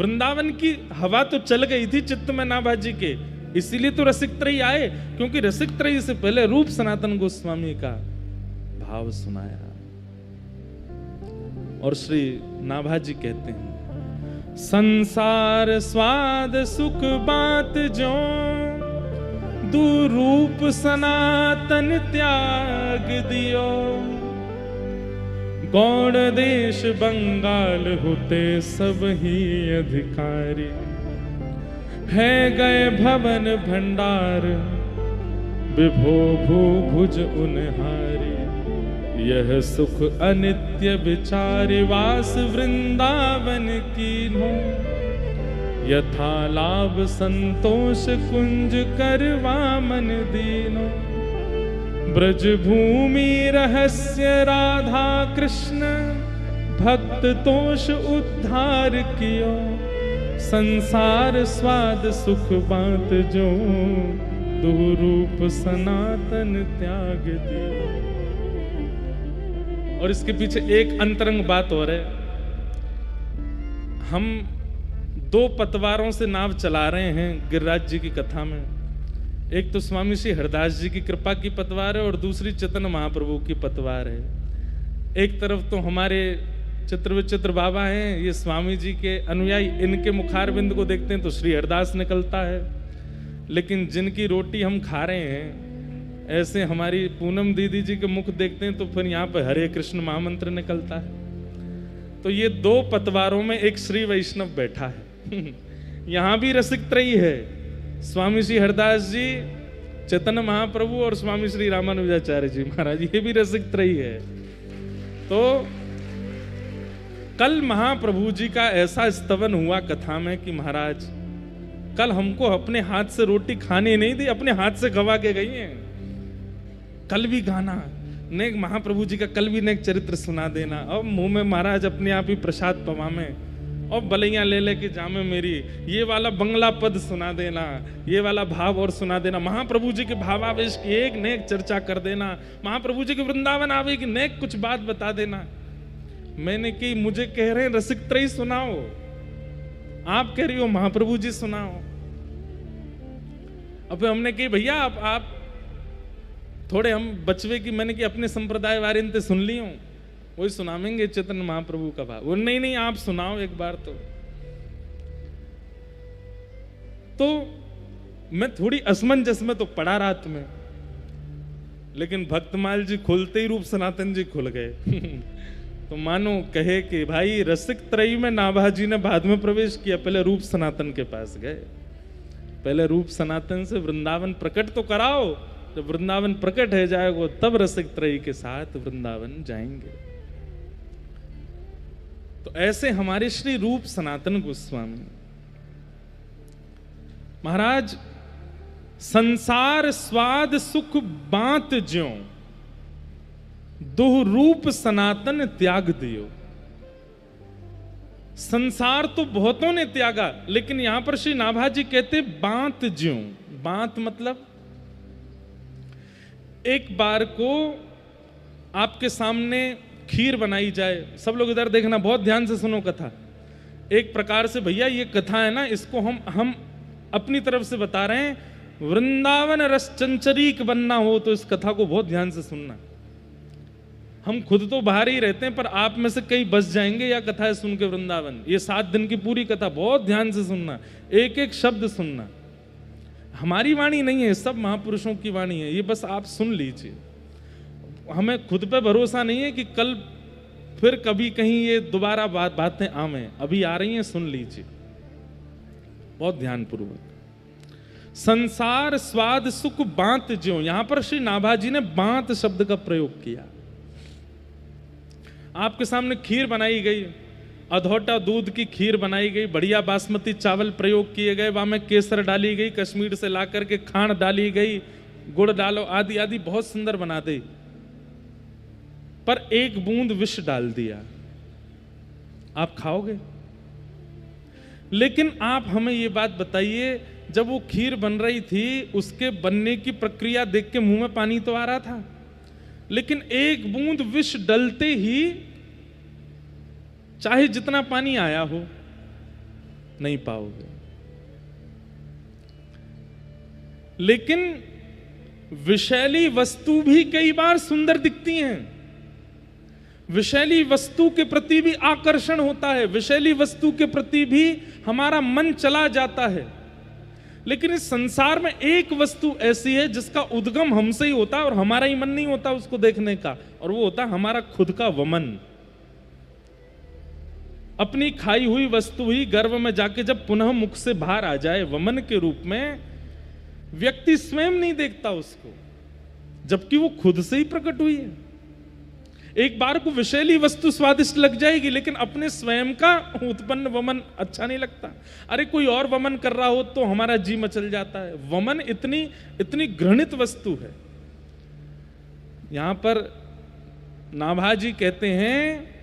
वृंदावन की हवा तो चल गई थी चित्त में नाभाजी के, इसीलिए तो रसिक त्रयी आए, क्योंकि रसिक त्रयी से पहले रूप सनातन गोस्वामी का भाव सुनाया। और श्री नाभाजी कहते हैं, संसार स्वाद सुख बात जो दुरूप सनातन त्याग दियो, गौड़ देश बंगाल होते सब ही अधिकारी, है गए भवन भंडार विभो भू भुज उनहारी, यह सुख अनित्य विचार वास वृंदावन कीन्हो, यथा लाभ संतोष कुंज करवा मन दीनो, ब्रज भूमि रहस्य राधा कृष्ण भक्त तोष उद्धार कियो, संसार स्वाद सुख बात जो दुरूप सनातन त्याग दियो। और इसके पीछे एक अंतरंग बात और है, हम दो पतवारों से नाव चला रहे हैं गिरिराज जी की कथा में। एक तो स्वामी श्री हरदास जी की कृपा की पतवार है और दूसरी चैतन्य महाप्रभु की पतवार है। एक तरफ तो हमारे चित्र विचित्र बाबा हैं, ये स्वामी जी के अनुयायी, इनके मुखारबिंद को देखते हैं तो श्री हरदास निकलता है, लेकिन जिनकी रोटी हम खा रहे हैं ऐसे हमारी पूनम दीदी जी के मुख देखते हैं तो फिर यहाँ पर हरे कृष्ण महामंत्र निकलता है। तो ये दो पतवारों में एक श्री वैष्णव बैठा है। यहाँ भी रसिक त्रयी है, स्वामी श्री हरदास जी, चैतन्य महाप्रभु और स्वामी श्री रामानुजाचार्य जी महाराज, ये भी रसिक त्रयी है। तो कल महाप्रभु जी का ऐसा स्तवन हुआ कथा में कि महाराज कल हमको अपने हाथ से रोटी खानी नहीं दी, अपने हाथ से खवा के गई हैं। कल भी गाना नेक महाप्रभु जी का, कल भी नेक चरित्र सुना देना, अब मुंह में महाराज अपने आप ही प्रसाद पवा में, और बलैया ले लेके जामे मेरी, ये वाला बंगला पद सुना देना, ये वाला भाव और सुना देना, महाप्रभु जी के भावावेश की एक नेक चर्चा कर देना, महाप्रभु जी के वृंदावन आवे की नेक कुछ बात बता देना। मैंने की, मुझे कह रहे हैं रसिक त्रयी सुनाओ, आप कह रही हो महाप्रभु जी सुनाओ। अब हमने कही भैया आप थोड़े हम बचवे की, मैंने कि अपने संप्रदाय वाले इनते सुन ली हूं, वही सुनावेंगे चैतन्य महाप्रभु का भाव। वो नहीं आप सुनाओ एक बार। तो मैं थोड़ी असमंजस में तो पड़ा रात में, लेकिन भक्तमाल जी खुलते ही रूप सनातन जी खुल गए। तो मानो कहे कि भाई रसिक त्रयी में नाभाजी ने बाद में प्रवेश किया, पहले रूप सनातन के पास गए, पहले रूप सनातन से वृंदावन प्रकट तो कराओ, जब वृंदावन प्रकट है जाएगा तब रसिक त्रयी के साथ वृंदावन जाएंगे। तो ऐसे हमारे श्री रूप सनातन गोस्वामी महाराज, संसार स्वाद सुख बात ज्यों दुह रूप सनातन त्याग दियो। संसार तो बहुतों ने त्यागा, लेकिन यहां पर श्री नाभाजी कहते बात ज्यों। बात मतलब एक बार को आपके सामने खीर बनाई जाए, सब लोग इधर देखना, बहुत ध्यान से सुनो कथा। एक प्रकार से भैया ये कथा है ना, इसको हम अपनी तरफ से बता रहे हैं, वृंदावन रस चंचरीक बनना हो तो इस कथा को बहुत ध्यान से सुनना। हम खुद तो बाहर ही रहते हैं, पर आप में से कई बस जाएंगे या कथा सुन के वृंदावन। ये 7 दिन की पूरी कथा बहुत ध्यान से सुनना, एक एक शब्द सुनना। हमारी वाणी नहीं है, सब महापुरुषों की वाणी है, ये बस आप सुन लीजिए। हमें खुद पे भरोसा नहीं है कि कल फिर कभी कहीं ये दोबारा बातें आवे, अभी आ रही हैं, सुन लीजिए बहुत ध्यानपूर्वक। संसार स्वाद सुख बांत ज्यों, यहां पर श्री नाभाजी ने बांत शब्द का प्रयोग किया। आपके सामने खीर बनाई गई, अधोटा दूध की खीर बनाई गई, बढ़िया बासमती चावल प्रयोग किए गए, वहां में केसर डाली गई, कश्मीर से ला करके खांड डाली गई, गुड़ डालो आदि आदि, बहुत सुंदर बना दी। पर एक बूंद विष डाल दिया, आप खाओगे? लेकिन आप हमें ये बात बताइए, जब वो खीर बन रही थी उसके बनने की प्रक्रिया देख के मुंह में पानी तो आ रहा था, लेकिन एक बूंद विष डलते ही चाहे जितना पानी आया हो नहीं पाओगे। लेकिन विषैली वस्तु भी कई बार सुंदर दिखती हैं, विषैली वस्तु के प्रति भी आकर्षण होता है, विषैली वस्तु के प्रति भी हमारा मन चला जाता है। लेकिन इस संसार में एक वस्तु ऐसी है जिसका उद्गम हमसे ही होता है और हमारा ही मन नहीं होता उसको देखने का, और वो होता है हमारा खुद का वमन। अपनी खाई हुई वस्तु ही गर्भ में जाके जब पुनः मुख से बाहर आ जाए वमन के रूप में, व्यक्ति स्वयं नहीं देखता उसको, जबकि वो खुद से ही प्रकट हुई है। एक बार को विषैली वस्तु स्वादिष्ट लग जाएगी, लेकिन अपने स्वयं का उत्पन्न वमन अच्छा नहीं लगता। अरे कोई और वमन कर रहा हो तो हमारा जी मचल जाता है। वमन इतनी इतनी घृणित वस्तु है। यहां पर नाभाजी कहते हैं,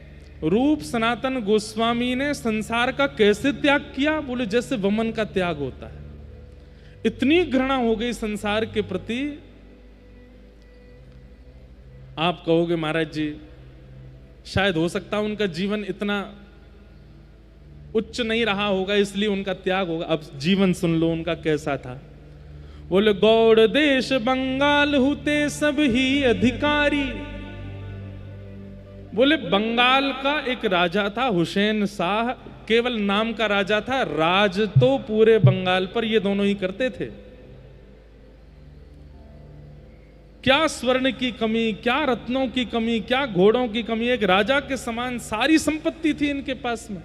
रूप सनातन गोस्वामी ने संसार का कैसे त्याग किया? बोले जैसे वमन का त्याग होता है। इतनी घृणा हो गई संसार के प्रति। आप कहोगे महाराज जी शायद हो सकता है उनका जीवन इतना उच्च नहीं रहा होगा इसलिए उनका त्याग होगा। अब जीवन सुन लो उनका कैसा था। बोले गौड़ देश बंगाल हुते सब ही अधिकारी। बोले बंगाल का एक राजा था हुसैन शाह, केवल नाम का राजा था, राज तो पूरे बंगाल पर ये दोनों ही करते थे। क्या स्वर्ण की कमी, क्या रत्नों की कमी, क्या घोड़ों की कमी, एक राजा के समान सारी संपत्ति थी इनके पास में।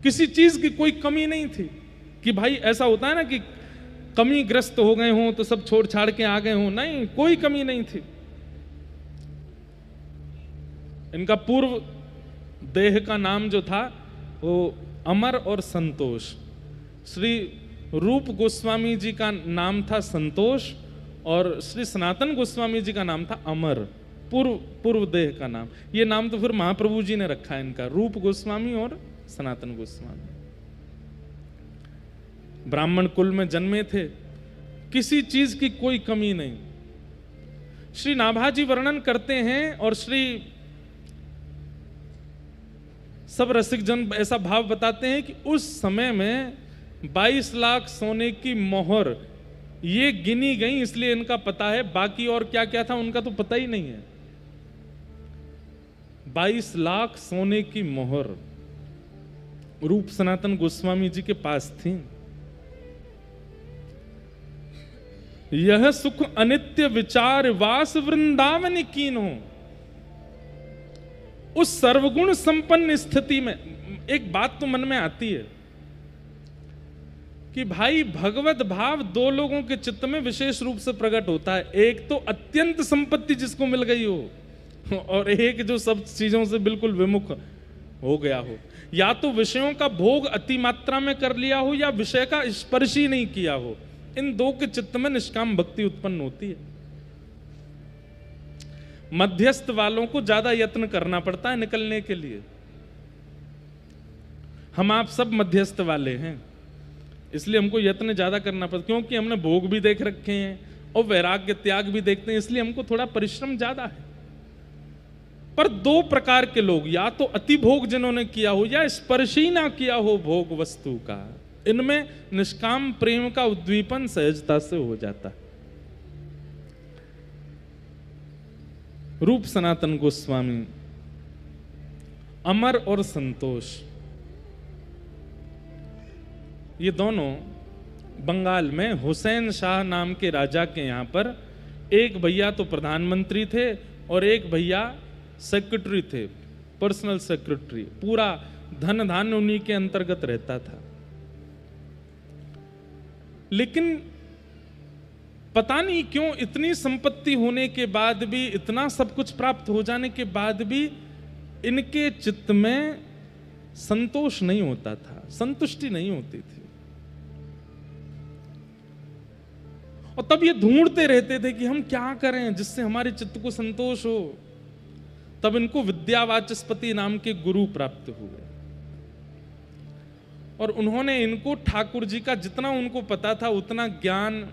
किसी चीज की कोई कमी नहीं थी कि भाई ऐसा होता है ना कि कमी ग्रस्त हो गए हों तो सब छोड़ छाड़ के आ गए हों, नहीं, कोई कमी नहीं थी। इनका पूर्व देह का नाम जो था वो अमर और संतोष। श्री रूप गोस्वामी जी का नाम था संतोष और श्री सनातन गोस्वामी जी का नाम था अमर, पूर्व देह का नाम। ये नाम तो फिर महाप्रभु जी ने रखा है इनका, रूप गोस्वामी और सनातन गोस्वामी। ब्राह्मण कुल में जन्मे थे, किसी चीज की कोई कमी नहीं। श्री नाभाजी वर्णन करते हैं और श्री सब रसिक जन ऐसा भाव बताते हैं कि उस समय में 22 लाख सोने की मोहर ये गिनी गई, इसलिए इनका पता है, बाकी और क्या क्या था उनका तो पता ही नहीं है। 22 लाख सोने की मोहर रूप सनातन गोस्वामी जी के पास थी। यह सुख अनित्य विचार वास वृंदावन कीनो। उस सर्वगुण संपन्न स्थिति में एक बात तो मन में आती है कि भाई भगवत भाव दो लोगों के चित्त में विशेष रूप से प्रकट होता है। एक तो अत्यंत संपत्ति जिसको मिल गई हो और एक जो सब चीजों से बिल्कुल विमुख हो गया हो। या तो विषयों का भोग अति मात्रा में कर लिया हो या विषय का स्पर्श ही नहीं किया हो। इन दो के चित्त में निष्काम भक्ति उत्पन्न होती है। मध्यस्थ वालों को ज्यादा यत्न करना पड़ता है निकलने के लिए। हम आप सब मध्यस्थ वाले हैं, इसलिए हमको यत्न ज्यादा करना पड़ता, क्योंकि हमने भोग भी देख रखे हैं और वैराग्य त्याग भी देखते हैं, इसलिए हमको थोड़ा परिश्रम ज्यादा है। पर दो प्रकार के लोग, या तो अति भोग जिन्होंने किया हो या स्पर्श ही ना किया हो भोग वस्तु का, इनमें निष्काम प्रेम का उद्दीपन सहजता से हो जाता है। रूप सनातन गोस्वामी, अमर और संतोष, ये दोनों बंगाल में हुसैन शाह नाम के राजा के यहां पर एक भैया तो प्रधानमंत्री थे और एक भैया सेक्रेटरी थे, पर्सनल सेक्रेटरी। पूरा धन धान्य उन्हीं के अंतर्गत रहता था। लेकिन पता नहीं क्यों इतनी संपत्ति होने के बाद भी, इतना सब कुछ प्राप्त हो जाने के बाद भी इनके चित्त में संतोष नहीं होता था, संतुष्टि नहीं होती थी। और तब ये ढूंढते रहते थे कि हम क्या करें जिससे हमारे चित्त को संतोष हो। तब इनको विद्यावाचस्पति नाम के गुरु प्राप्त हुए और उन्होंने इनको ठाकुर जी का जितना उनको पता था उतना ज्ञान,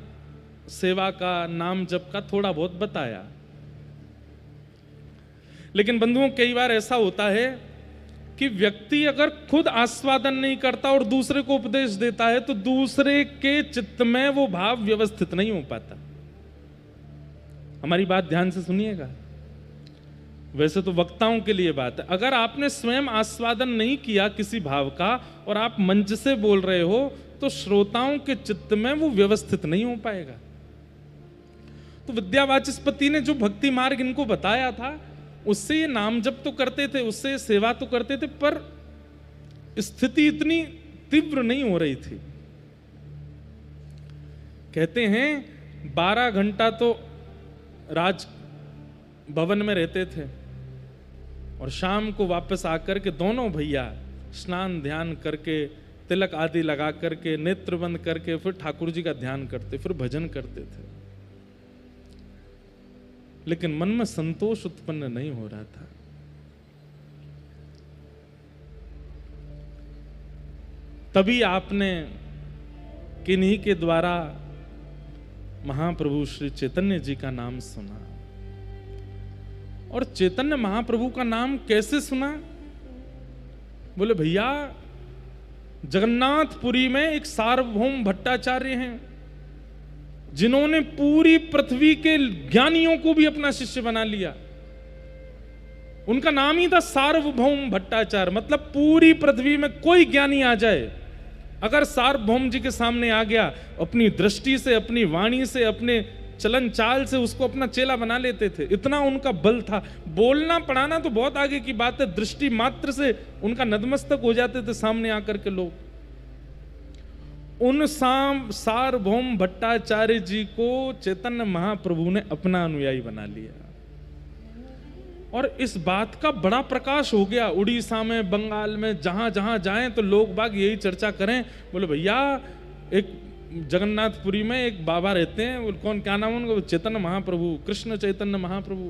सेवा का, नाम जप का थोड़ा बहुत बताया। लेकिन बंधुओं कई बार ऐसा होता है कि व्यक्ति अगर खुद आस्वादन नहीं करता और दूसरे को उपदेश देता है तो दूसरे के चित्त में वो भाव व्यवस्थित नहीं हो पाता। हमारी बात ध्यान से सुनिएगा, वैसे तो वक्ताओं के लिए बात है। अगर आपने स्वयं आस्वादन नहीं किया किसी भाव का और आप मंच से बोल रहे हो तो श्रोताओं के चित्त में वो व्यवस्थित नहीं हो पाएगा। तो विद्यावाचस्पति ने जो भक्ति मार्ग इनको बताया था उससे ये नाम जप तो करते थे, उससे सेवा तो करते थे, पर स्थिति इतनी तीव्र नहीं हो रही थी। कहते हैं 12 घंटा तो राज भवन में रहते थे और शाम को वापस आकर के दोनों भैया स्नान ध्यान करके तिलक आदि लगा करके नेत्र बंद करके फिर ठाकुर जी का ध्यान करते, फिर भजन करते थे, लेकिन मन में संतोष उत्पन्न नहीं हो रहा था। तभी आपने किन्हीं के द्वारा महाप्रभु श्री चैतन्य जी का नाम सुना। और चैतन्य महाप्रभु का नाम कैसे सुना? बोले भैया जगन्नाथपुरी में एक सार्वभौम भट्टाचार्य हैं जिन्होंने पूरी पृथ्वी के ज्ञानियों को भी अपना शिष्य बना लिया। उनका नाम ही था सार्वभौम भट्टाचार्य, मतलब पूरी पृथ्वी में कोई ज्ञानी आ जाए, अगर सार्वभौम जी के सामने आ गया, अपनी दृष्टि से, अपनी वाणी से, अपने चलन चाल से उसको अपना चेला बना लेते थे। इतना उनका बल था। बोलना पढ़ाना तो बहुत आगे की बात है, दृष्टि मात्र से उनका नतमस्तक हो जाते थे सामने आकर के लोग। उन सार्वभौम भट्टाचार्य जी को चैतन्य महाप्रभु ने अपना अनुयायी बना लिया और इस बात का बड़ा प्रकाश हो गया। उड़ीसा में, बंगाल में, जहां जहां जाएं तो लोग बाग यही चर्चा करें। बोले भैया एक जगन्नाथपुरी में एक बाबा रहते हैं, कौन, क्या नाम उनका? चैतन्य महाप्रभु, कृष्ण चैतन्य महाप्रभु।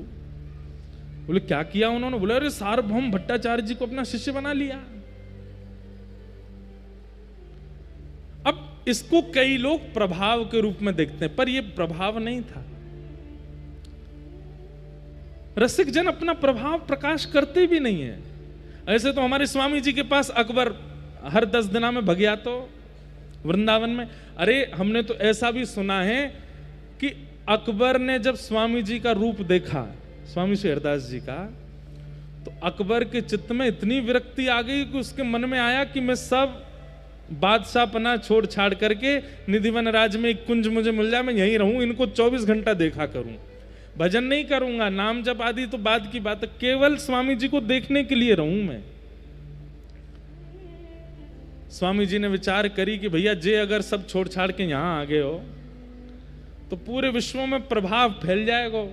बोले क्या किया उन्होंने? बोले अरे सार्वभौम भट्टाचार्य जी को अपना शिष्य बना लिया। अब इसको कई लोग प्रभाव के रूप में देखते हैं, पर यह प्रभाव नहीं था। रसिक जन अपना प्रभाव प्रकाश करते भी नहीं है। ऐसे तो हमारे स्वामी जी के पास अकबर हर 10 दिना में भग तो वृंदावन में। अरे हमने तो ऐसा भी सुना है कि अकबर ने जब स्वामी जी का रूप देखा, स्वामी श्री हरदास जी का, तो अकबर के चित्त में इतनी विरक्ति आ गई कि उसके मन में आया कि मैं सब बादशाहपना छोड़ छाड़ करके निधिवन राज में एक कुंज मुझे मिल जाए, मैं यहीं रहूं, इनको 24 घंटा देखा करूं, भजन नहीं करूंगा, नाम जप आदि तो बाद की बात है, केवल स्वामी जी को देखने के लिए रहूं मैं। स्वामी जी ने विचार करी कि भैया जे अगर सब छोड़ छाड़ के यहां आ गए हो तो पूरे विश्व में प्रभाव फैल जाएगा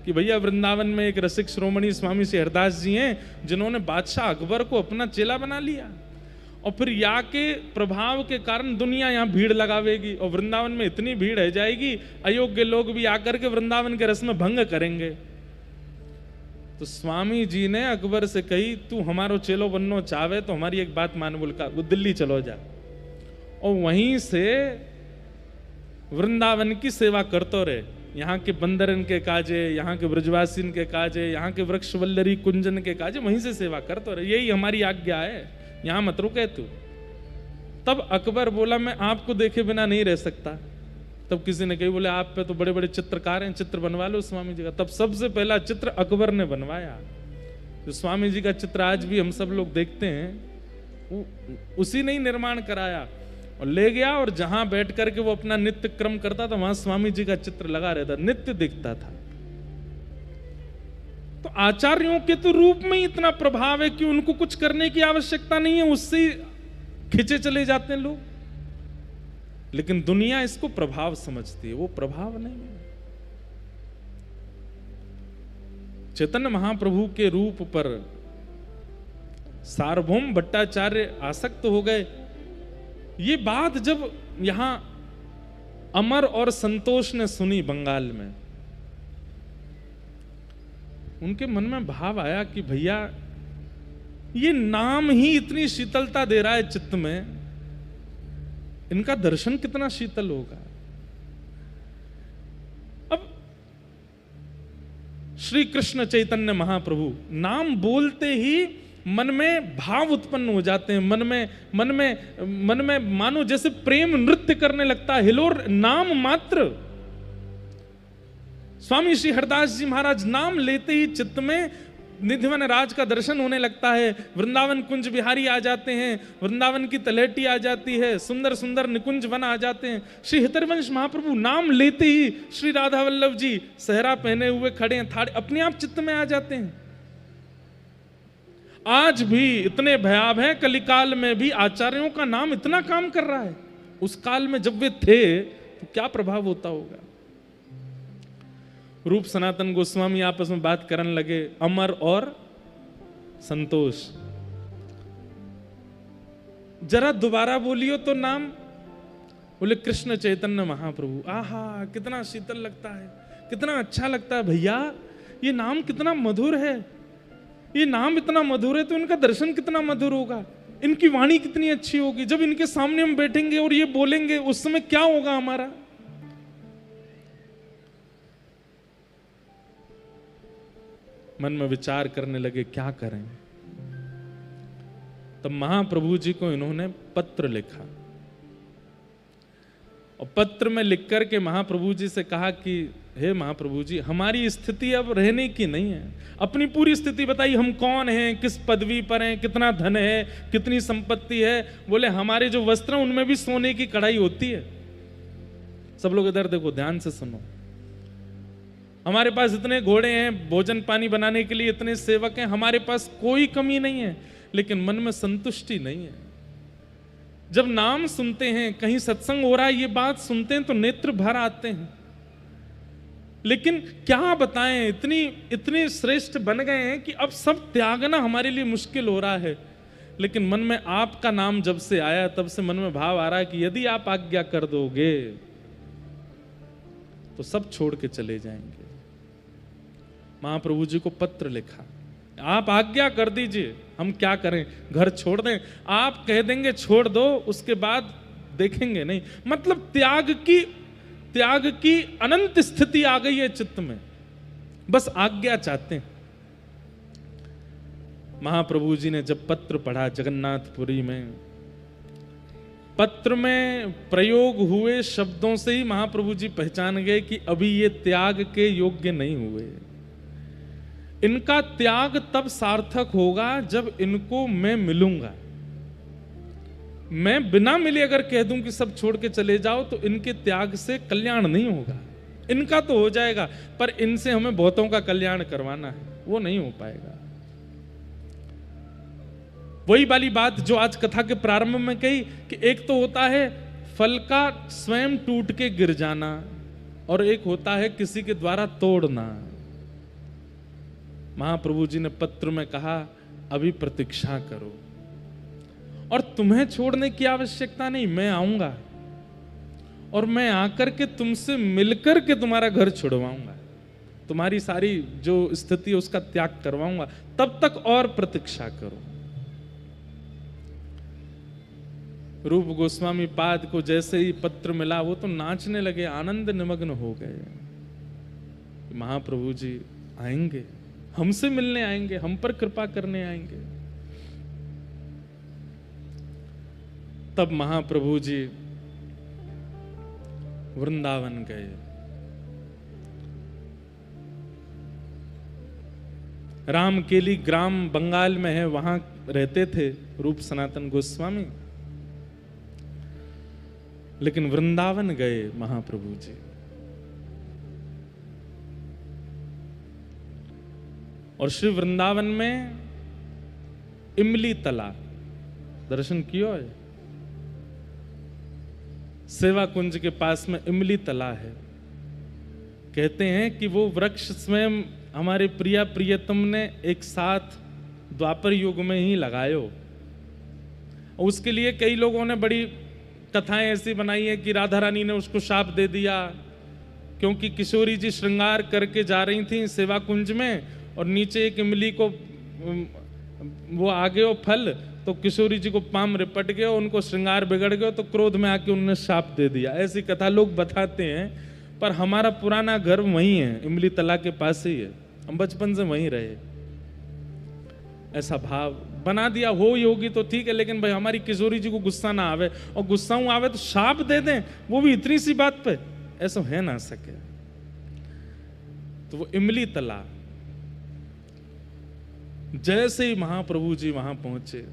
कि भैया वृंदावन में एक रसिक श्रोमणी स्वामी श्री हरदास जी हैं जिन्होंने बादशाह अकबर को अपना चेला बना लिया, और फिर या के प्रभाव के कारण दुनिया यहाँ भीड़ लगावेगी और वृंदावन में इतनी भीड़ रह जाएगी, अयोग्य लोग भी आकर के वृंदावन के रस में भंग करेंगे। तो स्वामी जी ने अकबर से कही, तू हमारो चेलो बननो चाहे तो हमारी एक बात मान, बोलका वो दिल्ली चलो जा और वहीं से वृंदावन की सेवा करते रहे। यहाँ के बंदरन के काजे, यहाँ के ब्रजवासीन के काजे, यहाँ के वृक्ष वल्लरी कुंजन के काजे, वहीं से सेवा करते रहे, यही हमारी आज्ञा है, यहाँ मत रुके तू। तब अकबर बोला मैं आपको देखे बिना नहीं रह सकता। तब किसी ने कही, बोले आप पे तो बड़े बड़े चित्रकार हैं, चित्र बनवा लो स्वामी जी का। तब सबसे पहला चित्र अकबर ने बनवाया। जो स्वामी जी का चित्र आज भी हम सब लोग देखते हैं, उसी ने ही निर्माण कराया और ले गया, और जहां बैठ करके वो अपना नित्य क्रम करता था वहां स्वामी जी का चित्र लगा रहता, नित्य दिखता था। तो आचार्यों के तो रूप में ही इतना प्रभाव है कि उनको कुछ करने की आवश्यकता नहीं है, उससे खिंचे चले जाते हैं लोग। लेकिन दुनिया इसको प्रभाव समझती है, वो प्रभाव नहीं है। चैतन्य महाप्रभु के रूप पर सार्वभौम भट्टाचार्य आसक्त हो गए। ये बात जब यहां अमर और संतोष ने सुनी बंगाल में, उनके मन में भाव आया कि भैया ये नाम ही इतनी शीतलता दे रहा है चित्त में, इनका दर्शन कितना शीतल होगा। अब श्री कृष्ण चैतन्य महाप्रभु नाम बोलते ही मन में भाव उत्पन्न हो जाते हैं, मन में मानो जैसे प्रेम नृत्य करने लगता है। हिलोर नाम मात्र, स्वामी श्री हरदास जी महाराज नाम लेते ही चित्त में निधिवन राज का दर्शन होने लगता है। वृंदावन कुंज बिहारी आ जाते हैं, वृंदावन की तलहटी आ जाती है, सुंदर सुंदर निकुंज वन आ जाते हैं। श्री हितरवंश महाप्रभु नाम लेते ही श्री राधा वल्लभ जी सहरा पहने हुए खड़े हैं, थाड़े अपने आप चित्त में आ जाते हैं। आज भी इतने भयाव हैं, कलिकाल में भी आचार्यों का नाम इतना काम कर रहा है। उस काल में जब वे थे तो क्या प्रभाव होता होगा। रूप सनातन गोस्वामी आपस में बात करने लगे, अमर और संतोष, जरा दोबारा बोलियो तो नाम। बोले कृष्ण चैतन्य महाप्रभु। आहा, कितना शीतल लगता है, कितना अच्छा लगता है भैया, ये नाम कितना मधुर है, ये नाम इतना मधुर है तो इनका दर्शन कितना मधुर होगा, इनकी वाणी कितनी अच्छी होगी। जब इनके सामने हम बैठेंगे और ये बोलेंगे उस समय क्या होगा हमारा। मन में विचार करने लगे क्या करें। तब महाप्रभु जी को इन्होंने पत्र लिखा और पत्र में लिख करके महाप्रभु जी से कहा कि हे महाप्रभु जी, हमारी स्थिति अब रहने की नहीं है, अपनी पूरी स्थिति बताइए, हम कौन हैं, किस पदवी पर हैं, कितना धन है, कितनी संपत्ति है। बोले हमारे जो वस्त्र हैं उनमें भी सोने की कढ़ाई होती है। सब लोग इधर देखो, ध्यान से सुनो। हमारे पास इतने घोड़े हैं, भोजन पानी बनाने के लिए इतने सेवक हैं, हमारे पास कोई कमी नहीं है, लेकिन मन में संतुष्टि नहीं है। जब नाम सुनते हैं, कहीं सत्संग हो रहा है, ये बात सुनते हैं तो नेत्र भर आते हैं, लेकिन क्या बताएं, इतने श्रेष्ठ बन गए हैं कि अब सब त्यागना हमारे लिए मुश्किल हो रहा है। लेकिन मन में आपका नाम जब से आया तब से मन में भाव आ रहा है कि यदि आप आज्ञा कर दोगे तो सब छोड़ के चले जाएंगे। महाप्रभु जी को पत्र लिखा, आप आज्ञा कर दीजिए, हम क्या करें, घर छोड़ दें। आप कह देंगे छोड़ दो, उसके बाद देखेंगे नहीं। मतलब त्याग की अनंत स्थिति आ गई है चित्त में, बस आज्ञा चाहते हैं। महाप्रभु जी ने जब पत्र पढ़ा जगन्नाथपुरी में, पत्र में प्रयोग हुए शब्दों से ही महाप्रभु जी पहचान गए कि अभी ये त्याग के योग्य नहीं हुए। इनका त्याग तब सार्थक होगा जब इनको मैं मिलूंगा। मैं बिना मिले अगर कह दूं कि सब छोड़ के चले जाओ तो इनके त्याग से कल्याण नहीं होगा। इनका तो हो जाएगा, पर इनसे हमें बहुतों का कल्याण करवाना है, वो नहीं हो पाएगा। वही वाली बात जो आज कथा के प्रारंभ में कही कि एक तो होता है फल का स्वयं टूट के गिर जाना, और एक होता है किसी के द्वारा तोड़ना। महाप्रभु जी ने पत्र में कहा अभी प्रतीक्षा करो, और तुम्हें छोड़ने की आवश्यकता नहीं, मैं आऊंगा और मैं आकर के तुमसे मिलकर के तुम्हारा घर छुड़वाऊंगा, तुम्हारी सारी जो स्थिति है उसका त्याग करवाऊंगा, तब तक और प्रतीक्षा करो। रूप गोस्वामी पाद को जैसे ही पत्र मिला वो तो नाचने लगे, आनंद निमग्न हो गए। महाप्रभु जी आएंगे, हमसे मिलने आएंगे, हम पर कृपा करने आएंगे। तब महाप्रभु जी वृंदावन गए। रामकेली ग्राम बंगाल में है, वहां रहते थे रूप सनातन गोस्वामी, लेकिन वृंदावन गए महाप्रभु जी। और श्री वृंदावन में इमली तला दर्शन किया है। सेवा कुंज के पास में इमली तला है। कहते हैं कि वो वृक्ष स्वयं हमारे प्रिया प्रियतम ने एक साथ द्वापर युग में ही लगायो। उसके लिए कई लोगों ने बड़ी कथाएं ऐसी बनाई है कि राधा रानी ने उसको शाप दे दिया, क्योंकि किशोरी जी श्रृंगार करके जा रही थी सेवा कुंज में और नीचे एक इमली को वो आ गए फल, तो किशोरी जी को पाम रिपट गया, उनको श्रृंगार बिगड़ गया, तो क्रोध में आके उन्होंने शाप दे दिया। ऐसी कथा लोग बताते हैं, पर हमारा पुराना घर वहीं है, इमली तला के पास ही है, हम बचपन से वहीं रहे। ऐसा भाव बना दिया हो योगी तो ठीक है, लेकिन भाई हमारी किशोरी जी को गुस्सा ना आवे, और गुस्सा आवे तो शाप दे दें, वो भी इतनी सी बात पे, ऐसा है ना सके। तो वो इमली तला, जैसे ही महाप्रभु जी वहां पहुंचे,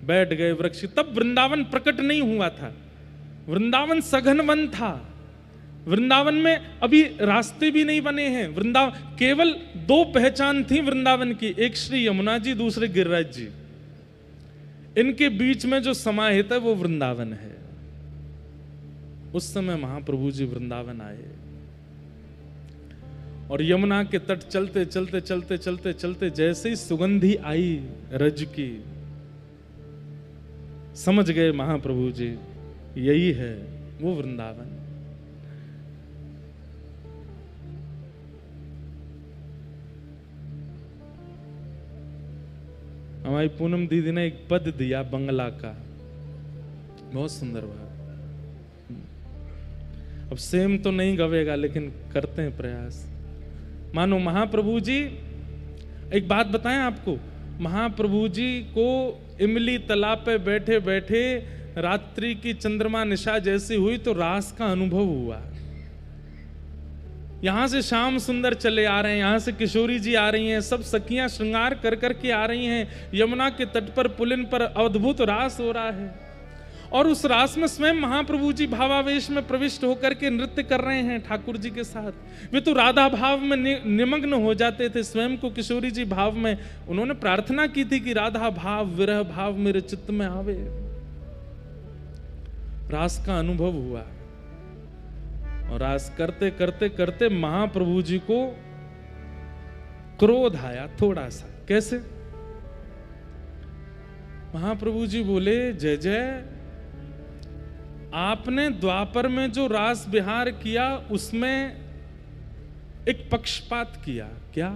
बैठ गए वृक्ष। तब वृंदावन प्रकट नहीं हुआ था, वृंदावन सघन वन था। वृंदावन में अभी रास्ते भी नहीं बने हैं। वृंदावन केवल दो पहचान थी वृंदावन की, एक श्री यमुना जी, दूसरे गिरिराज जी। इनके बीच में जो समाहित है वो वृंदावन है। उस समय महाप्रभु जी वृंदावन आए और यमुना के तट चलते चलते चलते चलते चलते जैसे ही सुगंधी आई रज की, समझ गए महाप्रभु जी यही है वो वृंदावन। हमारी पूनम दीदी ने एक पद दिया बंगला का, बहुत सुंदर भाव। अब सेम तो नहीं गवेगा लेकिन करते हैं प्रयास। मानो महाप्रभु जी, एक बात बताएं आपको, महाप्रभु जी को इमली तालाब पे बैठे बैठे रात्रि की चंद्रमा निशा जैसी हुई तो रास का अनुभव हुआ। यहां से श्याम सुंदर चले आ रहे हैं, यहां से किशोरी जी आ रही हैं, सब सखियां श्रृंगार कर करके आ रही हैं। यमुना के तट पर पुलिन पर अद्भुत रास हो रहा है और उस रास में स्वयं महाप्रभु जी भावावेश में प्रविष्ट होकर के नृत्य कर रहे हैं ठाकुर जी के साथ। वे तो राधा भाव में निमग्न हो जाते थे, स्वयं को किशोरी जी भाव में। उन्होंने प्रार्थना की थी कि राधा भाव विरह भाव मेरे चित्त में आवे। रास का अनुभव हुआ और रास करते करते करते महाप्रभु जी को क्रोध आया थोड़ा सा। कैसे? महाप्रभु जी बोले, जय जय, आपने द्वापर में जो रास विहार किया उसमें एक पक्षपात किया। क्या?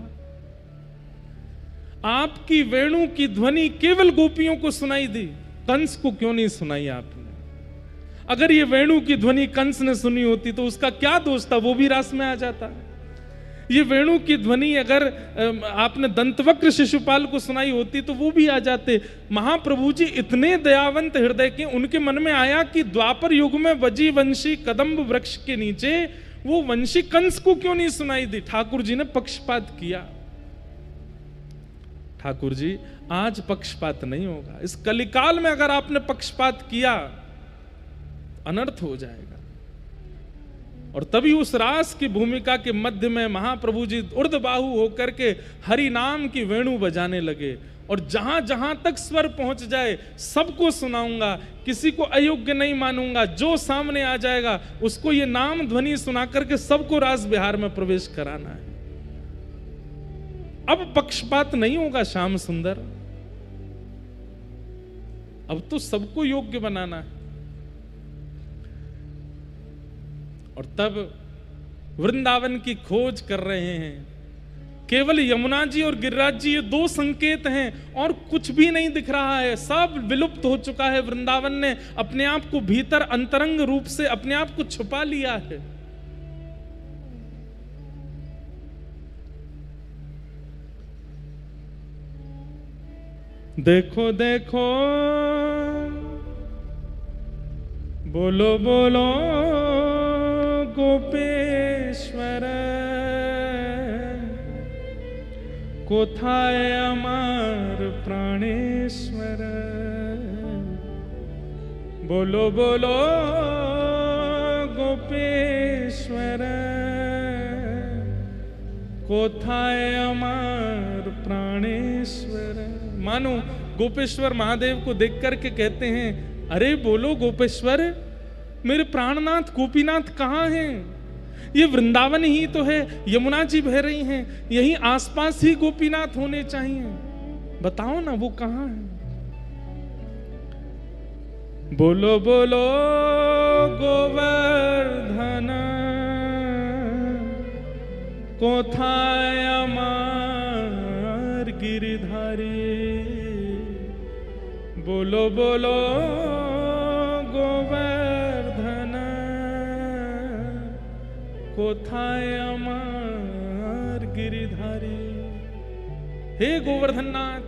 आपकी वेणु की ध्वनि केवल गोपियों को सुनाई दी, कंस को क्यों नहीं सुनाई आपने? अगर ये वेणु की ध्वनि कंस ने सुनी होती तो उसका क्या दोष था, वो भी रास में आ जाता। ये वेणु की ध्वनि अगर आपने दंतवक्र शिशुपाल को सुनाई होती तो वो भी आ जाते। महाप्रभु जी इतने दयावंत हृदय के, उनके मन में आया कि द्वापर युग में बजी वंशी कदम्ब वृक्ष के नीचे वो वंशी कंस को क्यों नहीं सुनाई दी। ठाकुर जी ने पक्षपात किया। ठाकुर जी, आज पक्षपात नहीं होगा। इस कलिकाल में अगर आपने पक्षपात किया अनर्थ हो जाएगा। और तभी उस रास की भूमिका के मध्य में महाप्रभु जी ऊर्ध्वबाहु होकर के हरि नाम की वेणु बजाने लगे और जहां जहां तक स्वर पहुंच जाए सबको सुनाऊंगा, किसी को अयोग्य नहीं मानूंगा। जो सामने आ जाएगा उसको ये नाम ध्वनि सुना करके सबको रास विहार में प्रवेश कराना है। अब पक्षपात नहीं होगा श्याम सुंदर, अब तो सबको योग्य बनाना है। और तब वृंदावन की खोज कर रहे हैं। केवल यमुना जी और गिरिराज जी ये दो संकेत हैं और कुछ भी नहीं दिख रहा है। सब विलुप्त हो चुका है। वृंदावन ने अपने आप को भीतर अंतरंग रूप से अपने आप को छुपा लिया है। देखो देखो बोलो बोलो गोपेश्वर, कोथाय अमर प्राणेश्वर। बोलो बोलो गोपेश्वर, कोथाय अमर प्राणेश्वर। मानो गोपेश्वर महादेव को देख करके कहते हैं, अरे बोलो गोपेश्वर, मेरे प्राणनाथ गोपीनाथ कहाँ हैं? ये वृंदावन ही तो है, यमुना जी बह रही हैं, यहीं आसपास ही गोपीनाथ होने चाहिए। बताओ ना वो कहाँ हैं? बोलो बोलो गोवर्धन, कोथाय अमर गिरिधारी। बोलो बोलो गोवर्धन, कोथाय अमर गिरिधारी। हे गोवर्धन नाथ,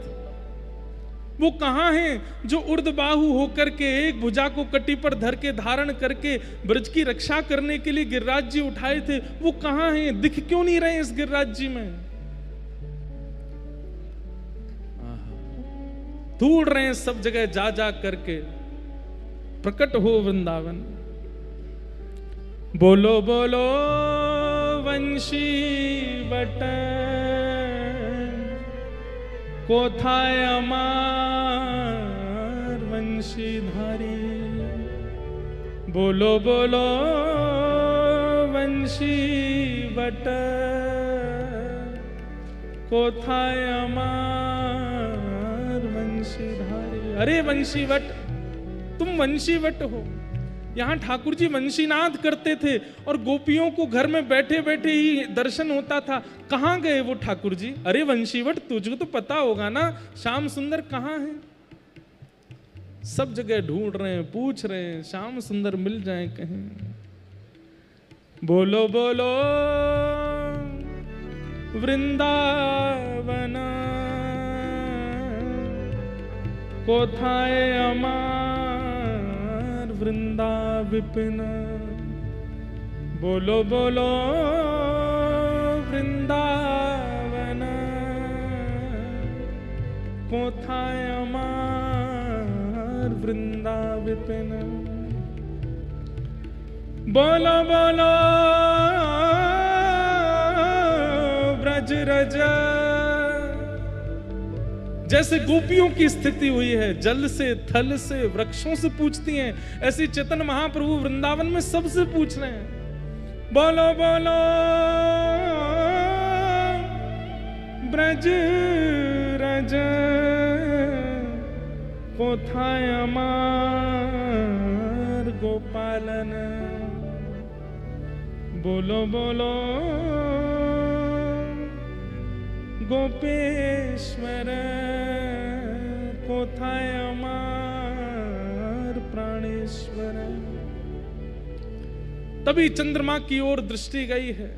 वो कहाँ हैं जो उर्दबाहु होकर के एक भुजा को कटी पर धर के धारण करके ब्रज की रक्षा करने के लिए गिरिराज जी उठाए थे? वो कहाँ हैं? दिख क्यों नहीं रहे इस गिरिराज जी में? ढूंढ रहे हैं सब जगह जा जा करके, प्रकट हो वृंदावन। बोलो बोलो वंशी बट कोथाय अमार वंशीधारी। बोलो बोलो वंशी बट कोथाय अमार वंशीधारी। अरे वंशीवट, तुम वंशीवट हो। यहाँ ठाकुर जी वंशीनाद करते थे और गोपियों को घर में बैठे बैठे ही दर्शन होता था। कहाँ गए वो ठाकुर जी? अरे वंशीवट, तुझको तो पता होगा ना श्याम सुंदर कहाँ है? सब जगह ढूंढ रहे हैं, पूछ रहे हैं, श्याम सुंदर मिल जाए कहीं। बोलो बोलो वृंदावन कोथाय अमार वृंदा विपिन। बोलो बोलो वृंदावन कोथाय अमार वृंदा विपिन। बोलो बोलो ब्रज रज। जैसे गोपियों की स्थिति हुई है, जल से, थल से, वृक्षों से पूछती हैं, ऐसी चेतन महाप्रभु वृंदावन में सबसे पूछ रहे हैं। बोलो बोलो ब्रज रज कोथाय अमार गोपालन। बोलो बोलो गोपेश्वर कोथाय अमार प्राणेश्वर। तभी चंद्रमा की ओर दृष्टि गई है।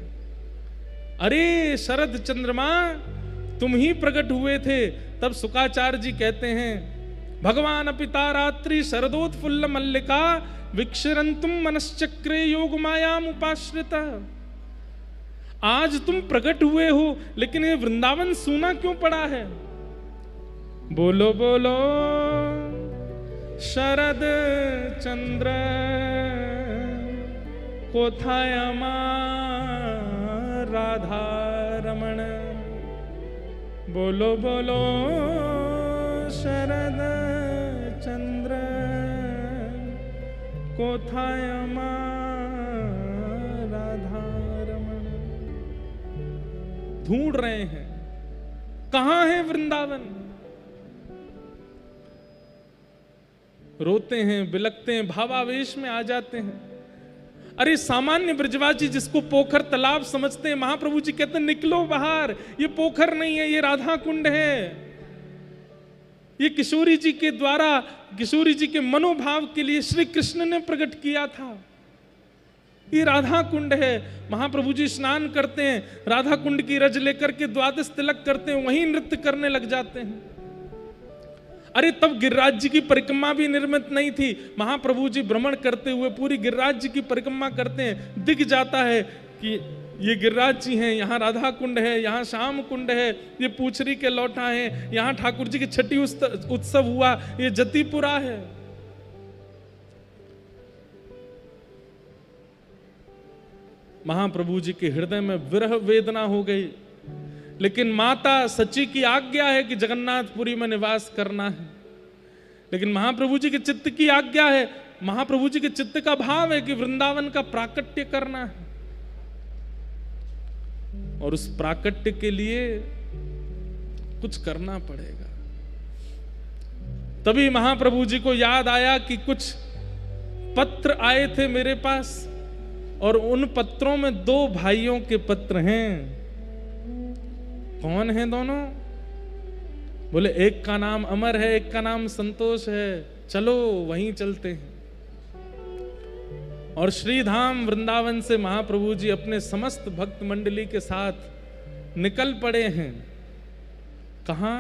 अरे शरद चंद्रमा, तुम ही प्रकट हुए थे। तब शुकाचार्य जी कहते हैं, भगवान पिता रात्रि शरदोत्फुल्ल मल्लिका विक्षरंतुम मनश्चक्रे योग मायाम उपाश्रिता। आज तुम प्रकट हुए हो, लेकिन ये वृंदावन सूना क्यों पड़ा है? बोलो बोलो शरद चंद्र कोथाय अमार राधा रमण। बोलो बोलो शरद चंद्र कोथाय अमार राधा रमण। ढूंढ रहे हैं कहां है वृंदावन। रोते हैं, बिलकते हैं, भावावेश में आ जाते हैं। अरे सामान्य ब्रजवासी जिसको पोखर तालाब समझते हैं, महाप्रभु जी कहते हैं निकलो बाहर, ये पोखर नहीं है, ये राधा कुंड है। ये किशोरी जी के द्वारा, किशोरी जी के मनोभाव के लिए श्री कृष्ण ने प्रकट किया था। ये राधा कुंड है। महाप्रभु जी स्नान करते हैं, राधा कुंड की रज लेकर के द्वादश तिलक करते हैं, वहीं नृत्य करने लग जाते हैं। अरे तब गिरिराज जी की परिक्रमा भी निर्मित नहीं थी। महाप्रभु जी भ्रमण करते हुए पूरी गिरिराज जी की परिक्रमा करते हैं, दिख जाता है कि ये गिरिराज जी हैं, यहाँ राधा कुंड है, यहाँ श्याम कुंड है, ये पूछरी के लौटा है, यहाँ ठाकुर जी की छठी उत्सव हुआ, ये जतिपुरा है। महाप्रभु जी के हृदय में विरह वेदना हो गई, लेकिन माता सची की आज्ञा है कि जगन्नाथपुरी में निवास करना है। लेकिन महाप्रभु जी के चित्त की आज्ञा है, महाप्रभु जी के चित्त का भाव है कि वृंदावन का प्राकट्य करना है। और उस प्राकट्य के लिए कुछ करना पड़ेगा। तभी महाप्रभु जी को याद आया कि कुछ पत्र आए थे मेरे पास, और उन पत्रों में 2 भाइयों के पत्र हैं। कौन है दोनों? बोले एक का नाम अमर है, एक का नाम संतोष है, चलो वहीं चलते हैं। और श्रीधाम वृंदावन से महाप्रभु जी अपने समस्त भक्त मंडली के साथ निकल पड़े हैं। कहां?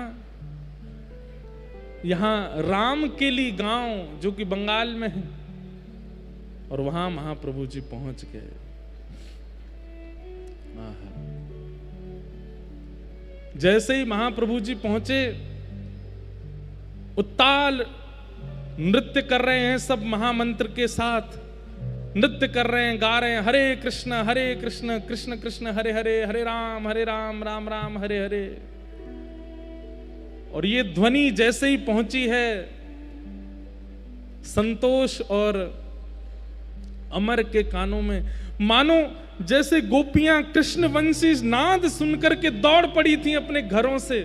यहां रामकेली गांव जो कि बंगाल में है, और वहां महाप्रभु जी पहुंच गए। जैसे ही महाप्रभु जी पहुंचे, उत्ताल नृत्य कर रहे हैं, सब महामंत्र के साथ नृत्य कर रहे हैं, गा रहे हैं, हरे कृष्ण कृष्ण कृष्ण हरे हरे, हरे राम राम राम हरे हरे। और ये ध्वनि जैसे ही पहुंची है, संतोष और अमर के कानों में, मानो जैसे गोपियां कृष्णवंशी नाद सुनकर के दौड़ पड़ी थी अपने घरों से,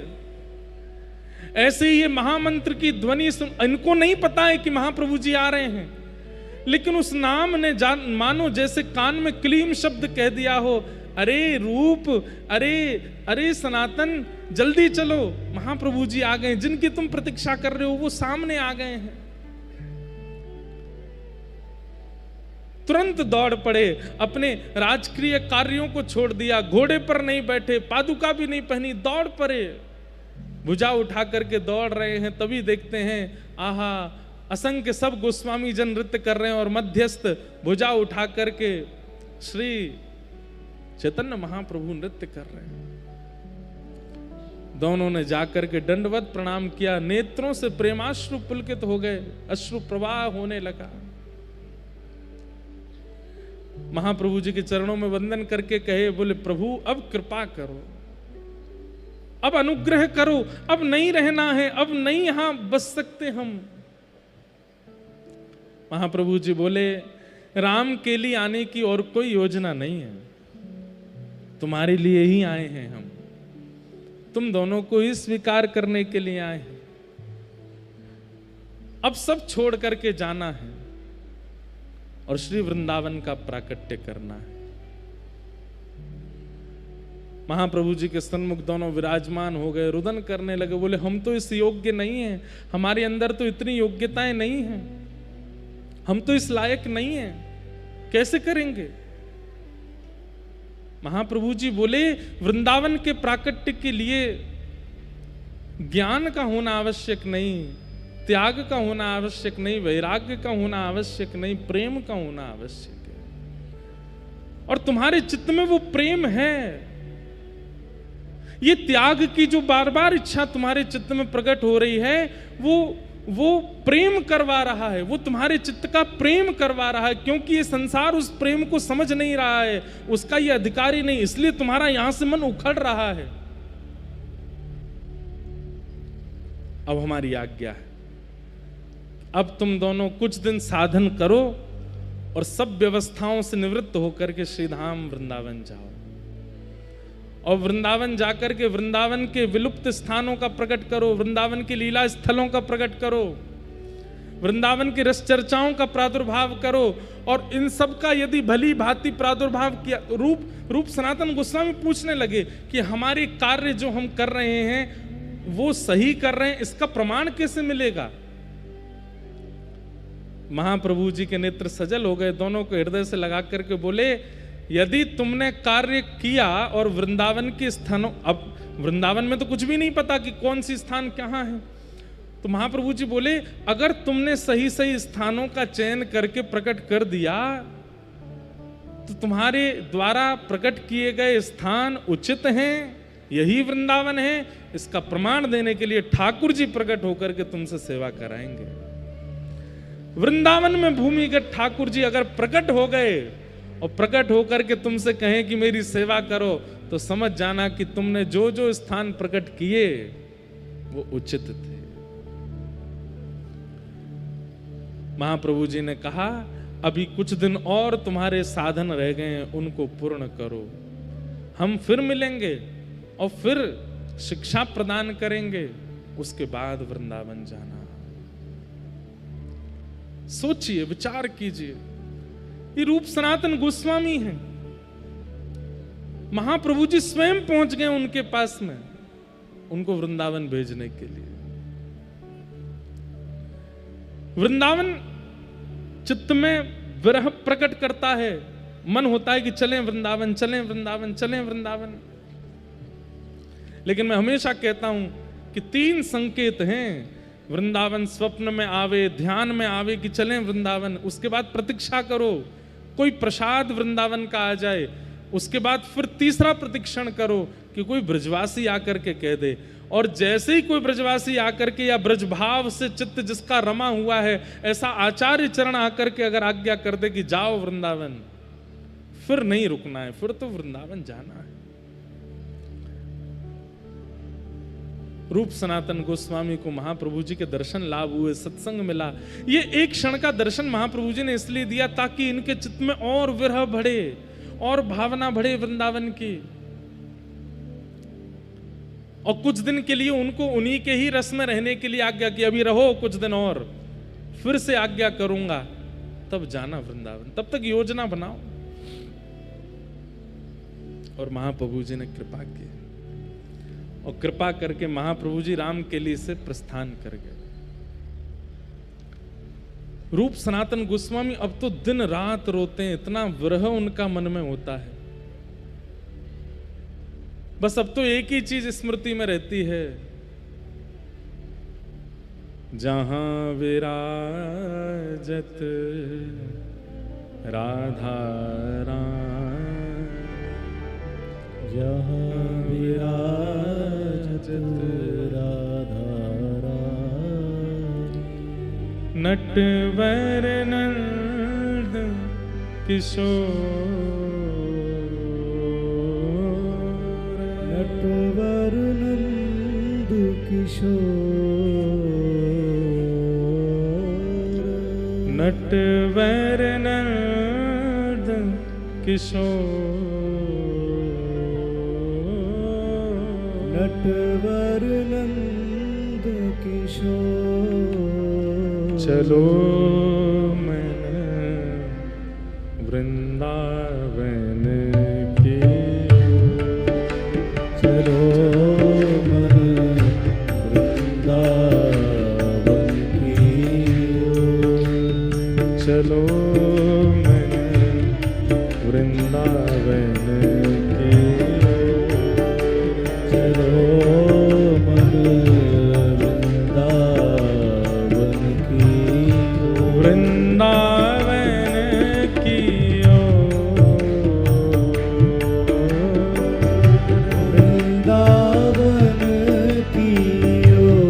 ऐसे ही ये महामंत्र की ध्वनि सुन, इनको नहीं पता है कि महाप्रभु जी आ रहे हैं, लेकिन उस नाम ने मानो जैसे कान में क्लीम शब्द कह दिया हो, अरे रूप, अरे सनातन, जल्दी चलो, महाप्रभु जी आ गए, जिनकी तुम प्रतीक्षा कर रहे हो वो सामने आ गए हैं। तुरंत दौड़ पड़े, अपने राजकीय कार्यों को छोड़ दिया, घोड़े पर नहीं बैठे, पादुका भी नहीं पहनी, दौड़ पड़े, भुजा उठा करके दौड़ रहे हैं। तभी देखते हैं, आहा, असंख्य सब गोस्वामी जन नृत्य कर रहे हैं और मध्यस्थ भुजा उठा करके श्री चैतन्य महाप्रभु नृत्य कर रहे हैं। दोनों ने जाकर के दंडवत प्रणाम किया, नेत्रों से प्रेमाश्रु पुलकित हो गए, अश्रु प्रवाह होने लगा। महाप्रभु जी के चरणों में वंदन करके कहे, बोले प्रभु अब कृपा करो, अब अनुग्रह करो, अब नहीं रहना है, अब नहीं यहां बस सकते हम। महाप्रभु जी बोले, राम के लिए आने की और कोई योजना नहीं है, तुम्हारे लिए ही आए हैं हम, तुम दोनों को ही स्वीकार करने के लिए आए हैं। अब सब छोड़ करके जाना है और श्री वृंदावन का प्राकट्य करना है। महाप्रभु जी के सन्मुख दोनों विराजमान हो गए, रुदन करने लगे, बोले हम तो इस योग्य नहीं हैं, हमारे अंदर तो इतनी योग्यताएं नहीं हैं, हम तो इस लायक नहीं हैं, कैसे करेंगे। महाप्रभु जी बोले, वृंदावन के प्राकट्य के लिए ज्ञान का होना आवश्यक नहीं, त्याग का होना आवश्यक नहीं, वैराग्य का होना आवश्यक नहीं, प्रेम का होना आवश्यक है। और तुम्हारे चित्त में वो प्रेम है, ये त्याग की जो बार बार इच्छा तुम्हारे चित्त में प्रकट हो रही है, वो प्रेम करवा रहा है, वो तुम्हारे चित्त का प्रेम करवा रहा है, क्योंकि ये संसार उस प्रेम को समझ नहीं रहा है, उसका ये अधिकारी नहीं, इसलिए तुम्हारा यहां से मन उखड़ रहा है। अब हमारी आज्ञा है, अब तुम दोनों कुछ दिन साधन करो और सब व्यवस्थाओं से निवृत्त होकर के श्रीधाम वृंदावन जाओ, और वृंदावन जाकर के वृंदावन के विलुप्त स्थानों का प्रकट करो, वृंदावन के लीला स्थलों का प्रकट करो, वृंदावन की रस चर्चाओं का प्रादुर्भाव करो। और इन सब का यदि भली भांति प्रादुर्भाव किया, रूप सनातन गोस्वामी पूछने लगे कि हमारे कार्य जो हम कर रहे हैं वो सही कर रहे हैं, इसका प्रमाण कैसे मिलेगा। महाप्रभु जी के नेत्र सजल हो गए, दोनों को हृदय से लगा करके बोले, यदि तुमने कार्य किया और वृंदावन के स्थानों, अब वृंदावन में तो कुछ भी नहीं पता कि कौन सी स्थान कहां है, तो महाप्रभु जी बोले, अगर तुमने सही सही स्थानों का चयन करके प्रकट कर दिया तो तुम्हारे द्वारा प्रकट किए गए स्थान उचित हैं, यही वृंदावन है, इसका प्रमाण देने के लिए ठाकुर जी प्रकट होकर के तुमसे सेवा कराएंगे। वृंदावन में भूमिगत ठाकुर जी अगर प्रकट हो गए और प्रकट होकर के तुमसे कहें कि मेरी सेवा करो, तो समझ जाना कि तुमने जो जो स्थान प्रकट किए वो उचित थे। महाप्रभु जी ने कहा, अभी कुछ दिन और तुम्हारे साधन रह गए हैं, उनको पूर्ण करो, हम फिर मिलेंगे और फिर शिक्षा प्रदान करेंगे, उसके बाद वृंदावन जाना। सोचिए, विचार कीजिए, ये रूप सनातन गोस्वामी हैं, महाप्रभु जी स्वयं पहुंच गए उनके पास में, उनको वृंदावन भेजने के लिए। वृंदावन चित्त में विरह प्रकट करता है, मन होता है कि चलें वृंदावन, चलें वृंदावन, चलें वृंदावन। लेकिन मैं हमेशा कहता हूं कि 3 संकेत हैं, वृंदावन स्वप्न में आवे, ध्यान में आवे कि चलें वृंदावन, उसके बाद प्रतीक्षा करो कोई प्रसाद वृंदावन का आ जाए, उसके बाद फिर तीसरा प्रतीक्षण करो कि कोई ब्रजवासी आकर के कह दे। और जैसे ही कोई ब्रजवासी आकर के या ब्रजभाव से चित्त जिसका रमा हुआ है, ऐसा आचार्य चरण आकर के अगर आज्ञा कर दे कि जाओ वृंदावन, फिर नहीं रुकना है, फिर तो वृंदावन जाना है। रूप सनातन गोस्वामी को महाप्रभु जी के दर्शन लाभ हुए, सत्संग मिला। ये एक क्षण का दर्शन महाप्रभु जी ने इसलिए दिया ताकि इनके चित्त में और विरह बढ़े और भावना बढ़े वृंदावन की, और कुछ दिन के लिए उनको उन्हीं के ही रस में रहने के लिए आज्ञा की, अभी रहो कुछ दिन और, फिर से आज्ञा करूंगा, तब जाना वृंदावन, तब तक योजना बनाओ। और महाप्रभु जी ने कृपा की, और कृपा करके महाप्रभु जी राम के लिए से प्रस्थान कर गए। रूप सनातन गोस्वामी अब तो दिन रात रोते हैं, इतना विरह उनका मन में होता है। बस अब तो एक ही चीज स्मृति में रहती है, जहां विराजत राधा राम, जहां विराजत राधा राम, नटवर नंद किशोर, नटवर नंद किशोर, नटवर नंद किशोर, नटवर नंद किशोर। चलो मन वृंदावन की, चलो मन वृंदावन की ओर, चलो मन वृंदावन की ओर, चलो मन वृंदावन की ओर, वृंदावन की ओर, वृंदावन की ओर,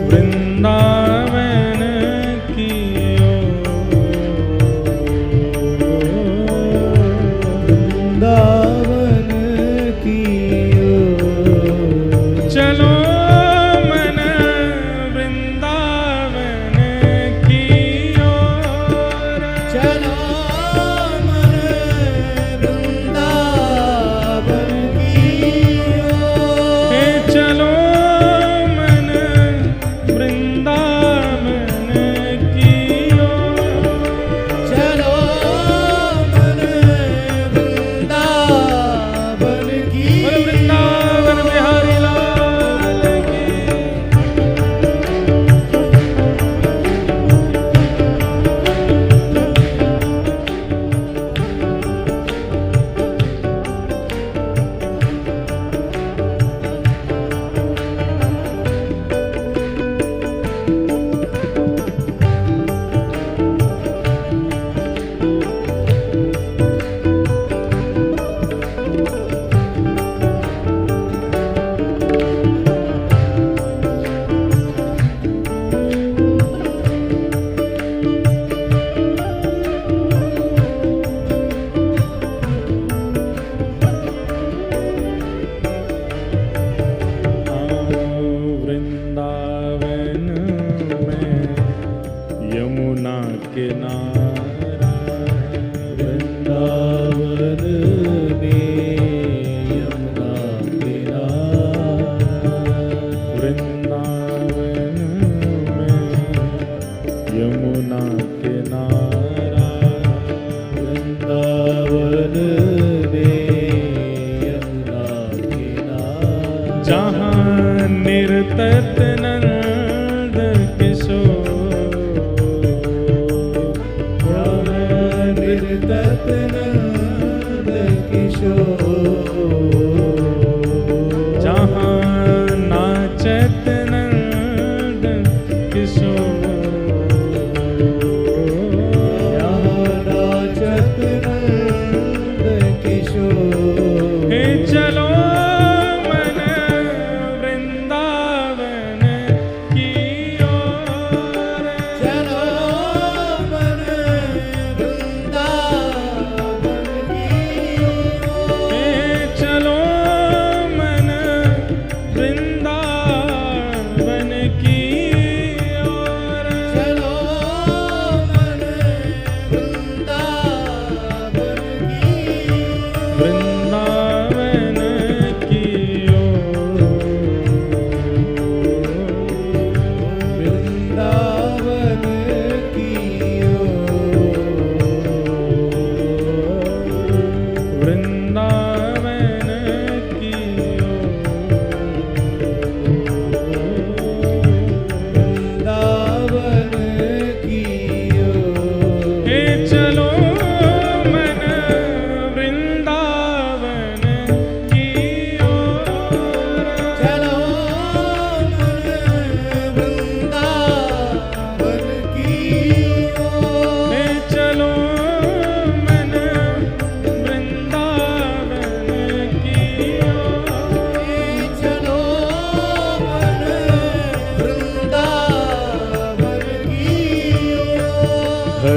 वृंदावन की वृंदावन की ओर। चलो मन वृंदावन की ओर, चलो मन वृंदावन की ओर, हे चलो मन वृंदावन की ओर, चलो मन वृंदावन की और वृंदावन बिहारी लाल की। वृंदावन में यमुना किनारा, वृंदावन में यमुना किनारा, वृंदावन में यमुना किनारा, वृंदावन में यमुना किनारा, जहाँ निर्तत नंद किशोर, जहाँ निर्तत नंद किशोर,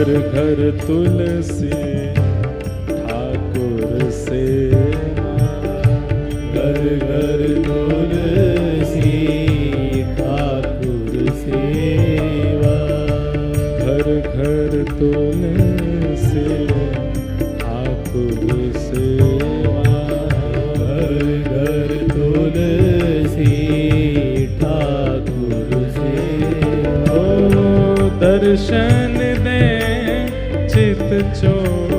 घर घर तुलसी ठाकुर सेवा, घर घर तुलसी ठाकुर सेवा, घर घर तुलसी ठाकुर सेवा, घर घर तुलसी ठाकुर सेवा। ओ दर्शन दे चित चोर,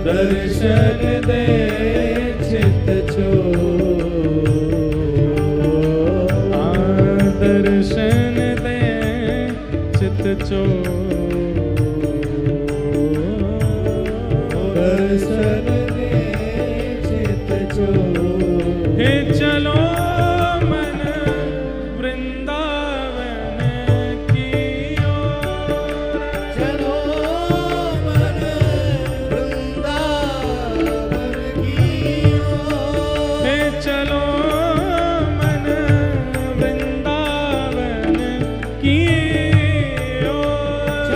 दर्शन दे चित चोर, दर्शन दे चित चोर, दर्शन दे चित चोर। हे चलो मन वृंदावन की ओर, चलो मन वृंदावन की ओर, हे चलो मन वृंदावन की ओर,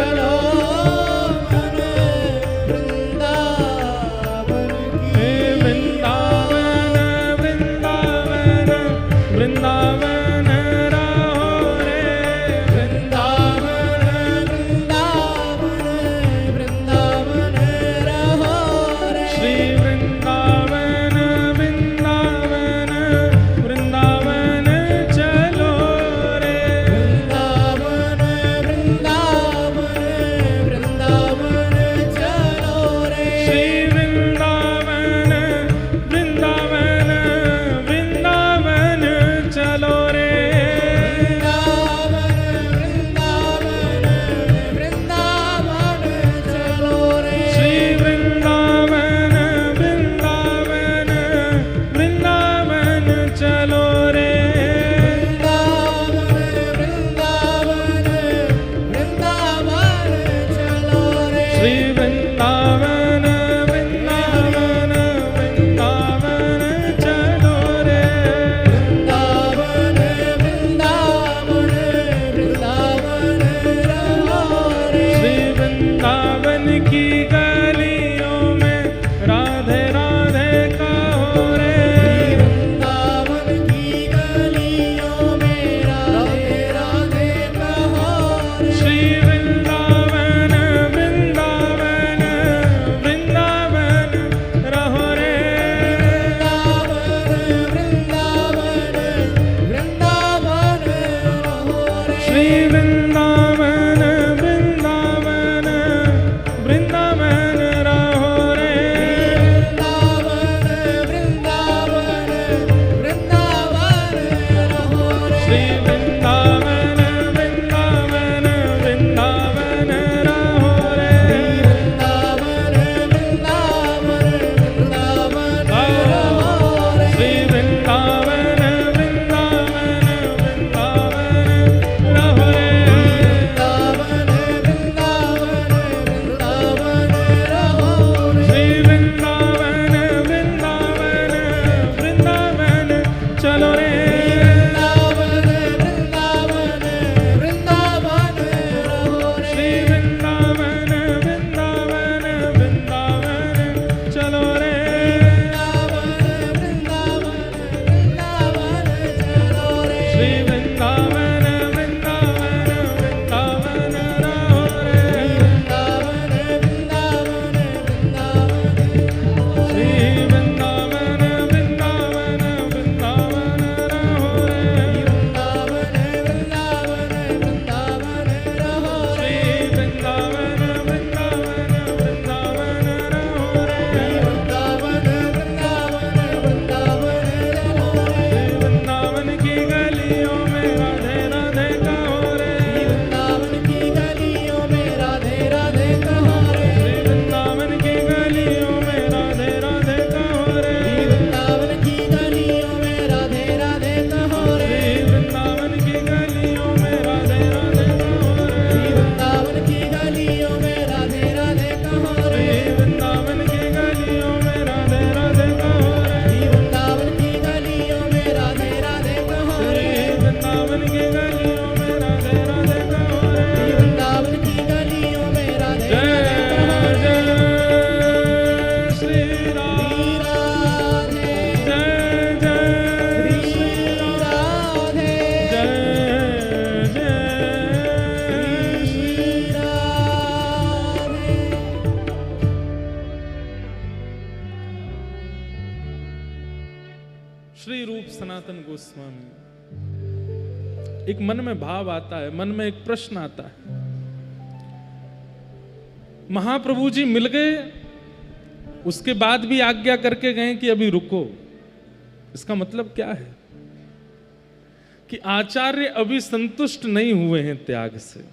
श्री रूप सनातन गोस्वामी। एक मन में भाव आता है, मन में एक प्रश्न आता है। महाप्रभु जी मिल गए, उसके बाद भी आज्ञा करके गए कि अभी रुको। इसका मतलब क्या है कि आचार्य अभी संतुष्ट नहीं हुए हैं त्याग से,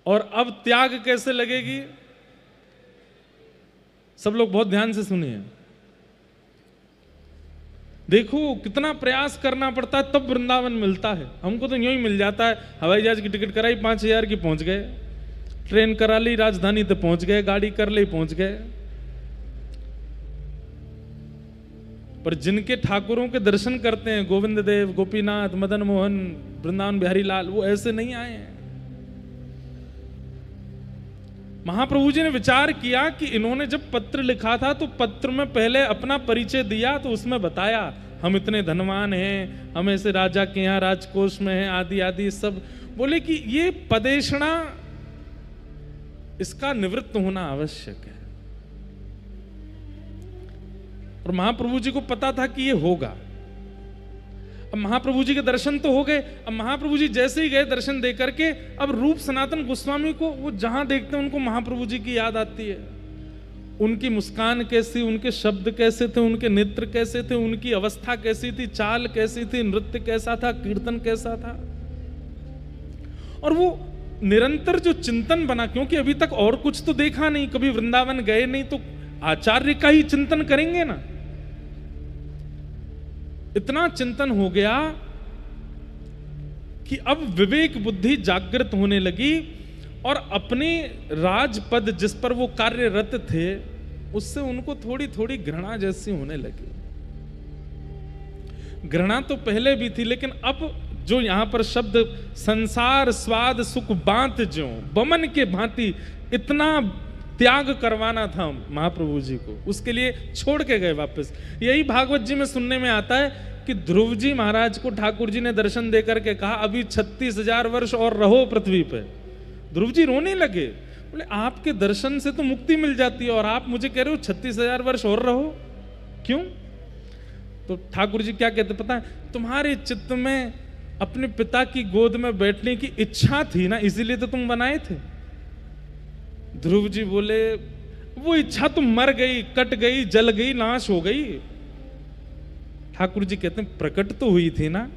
और अब त्याग कैसे लगेगी? सब लोग बहुत ध्यान से सुनिए। देखो कितना प्रयास करना पड़ता है तब वृंदावन मिलता है। हमको तो यूं ही मिल जाता है, हवाई जहाज की टिकट कराई 5,000 की, पहुंच गए, ट्रेन करा ली राजधानी तो पहुंच गए, गाड़ी कर ली पहुंच गए। पर जिनके ठाकुरों के दर्शन करते हैं, गोविंद देव, गोपीनाथ, मदन मोहन, वृंदावन बिहारी लाल, वो ऐसे नहीं आए हैं। महाप्रभु जी ने विचार किया कि इन्होंने जब पत्र लिखा था तो पत्र में पहले अपना परिचय दिया, तो उसमें बताया हम इतने धनवान हैं, हम ऐसे राजा के यहाँ राजकोष में हैं, आदि आदि सब। बोले कि ये पदेशना, इसका निवृत्त होना आवश्यक है। और महाप्रभु जी को पता था कि ये होगा। अब महाप्रभु जी के दर्शन तो हो गए। अब महाप्रभु जी जैसे ही गए दर्शन दे करके, अब रूप सनातन गोस्वामी को वो जहां देखते हैं उनको महाप्रभु जी की याद आती है। उनकी मुस्कान कैसी, उनके शब्द कैसे थे, उनके नेत्र कैसे थे, उनकी अवस्था कैसी थी, चाल कैसी थी, नृत्य कैसा था, कीर्तन कैसा था। और वो निरंतर जो चिंतन बना, क्योंकि अभी तक और कुछ तो देखा नहीं, कभी वृंदावन गए नहीं, तो आचार्य का ही चिंतन करेंगे ना। इतना चिंतन हो गया कि अब विवेक बुद्धि जागृत होने लगी, और अपने राजपद जिस पर वो कार्यरत थे उससे उनको थोड़ी थोड़ी घृणा जैसी होने लगी। घृणा तो पहले भी थी, लेकिन अब जो यहां पर शब्द संसार स्वाद सुख बांत ज्यों बमन के भांति, इतना त्याग करवाना था महाप्रभु जी को, उसके लिए छोड़ के गए वापस। यही भागवत जी में सुनने में आता है कि ध्रुव जी महाराज को ठाकुर जी ने दर्शन देकर के कहा अभी 36,000 वर्ष और रहो पृथ्वी पे। ध्रुव जी रोने लगे, बोले आपके दर्शन से तो मुक्ति मिल जाती है और आप मुझे कह रहे हो 36,000 वर्ष और रहो, क्यों? तो ठाकुर जी क्या कहते पता है, तुम्हारे चित्त में अपने पिता की गोद में बैठने की इच्छा थी ना, इसीलिए तो तुम बनाए थे। ध्रुव जी बोले वो इच्छा तो मर गई, कट गई, जल गई, नाश हो गई। ठाकुर जी कहते हैं प्रकट तो हुई थी ना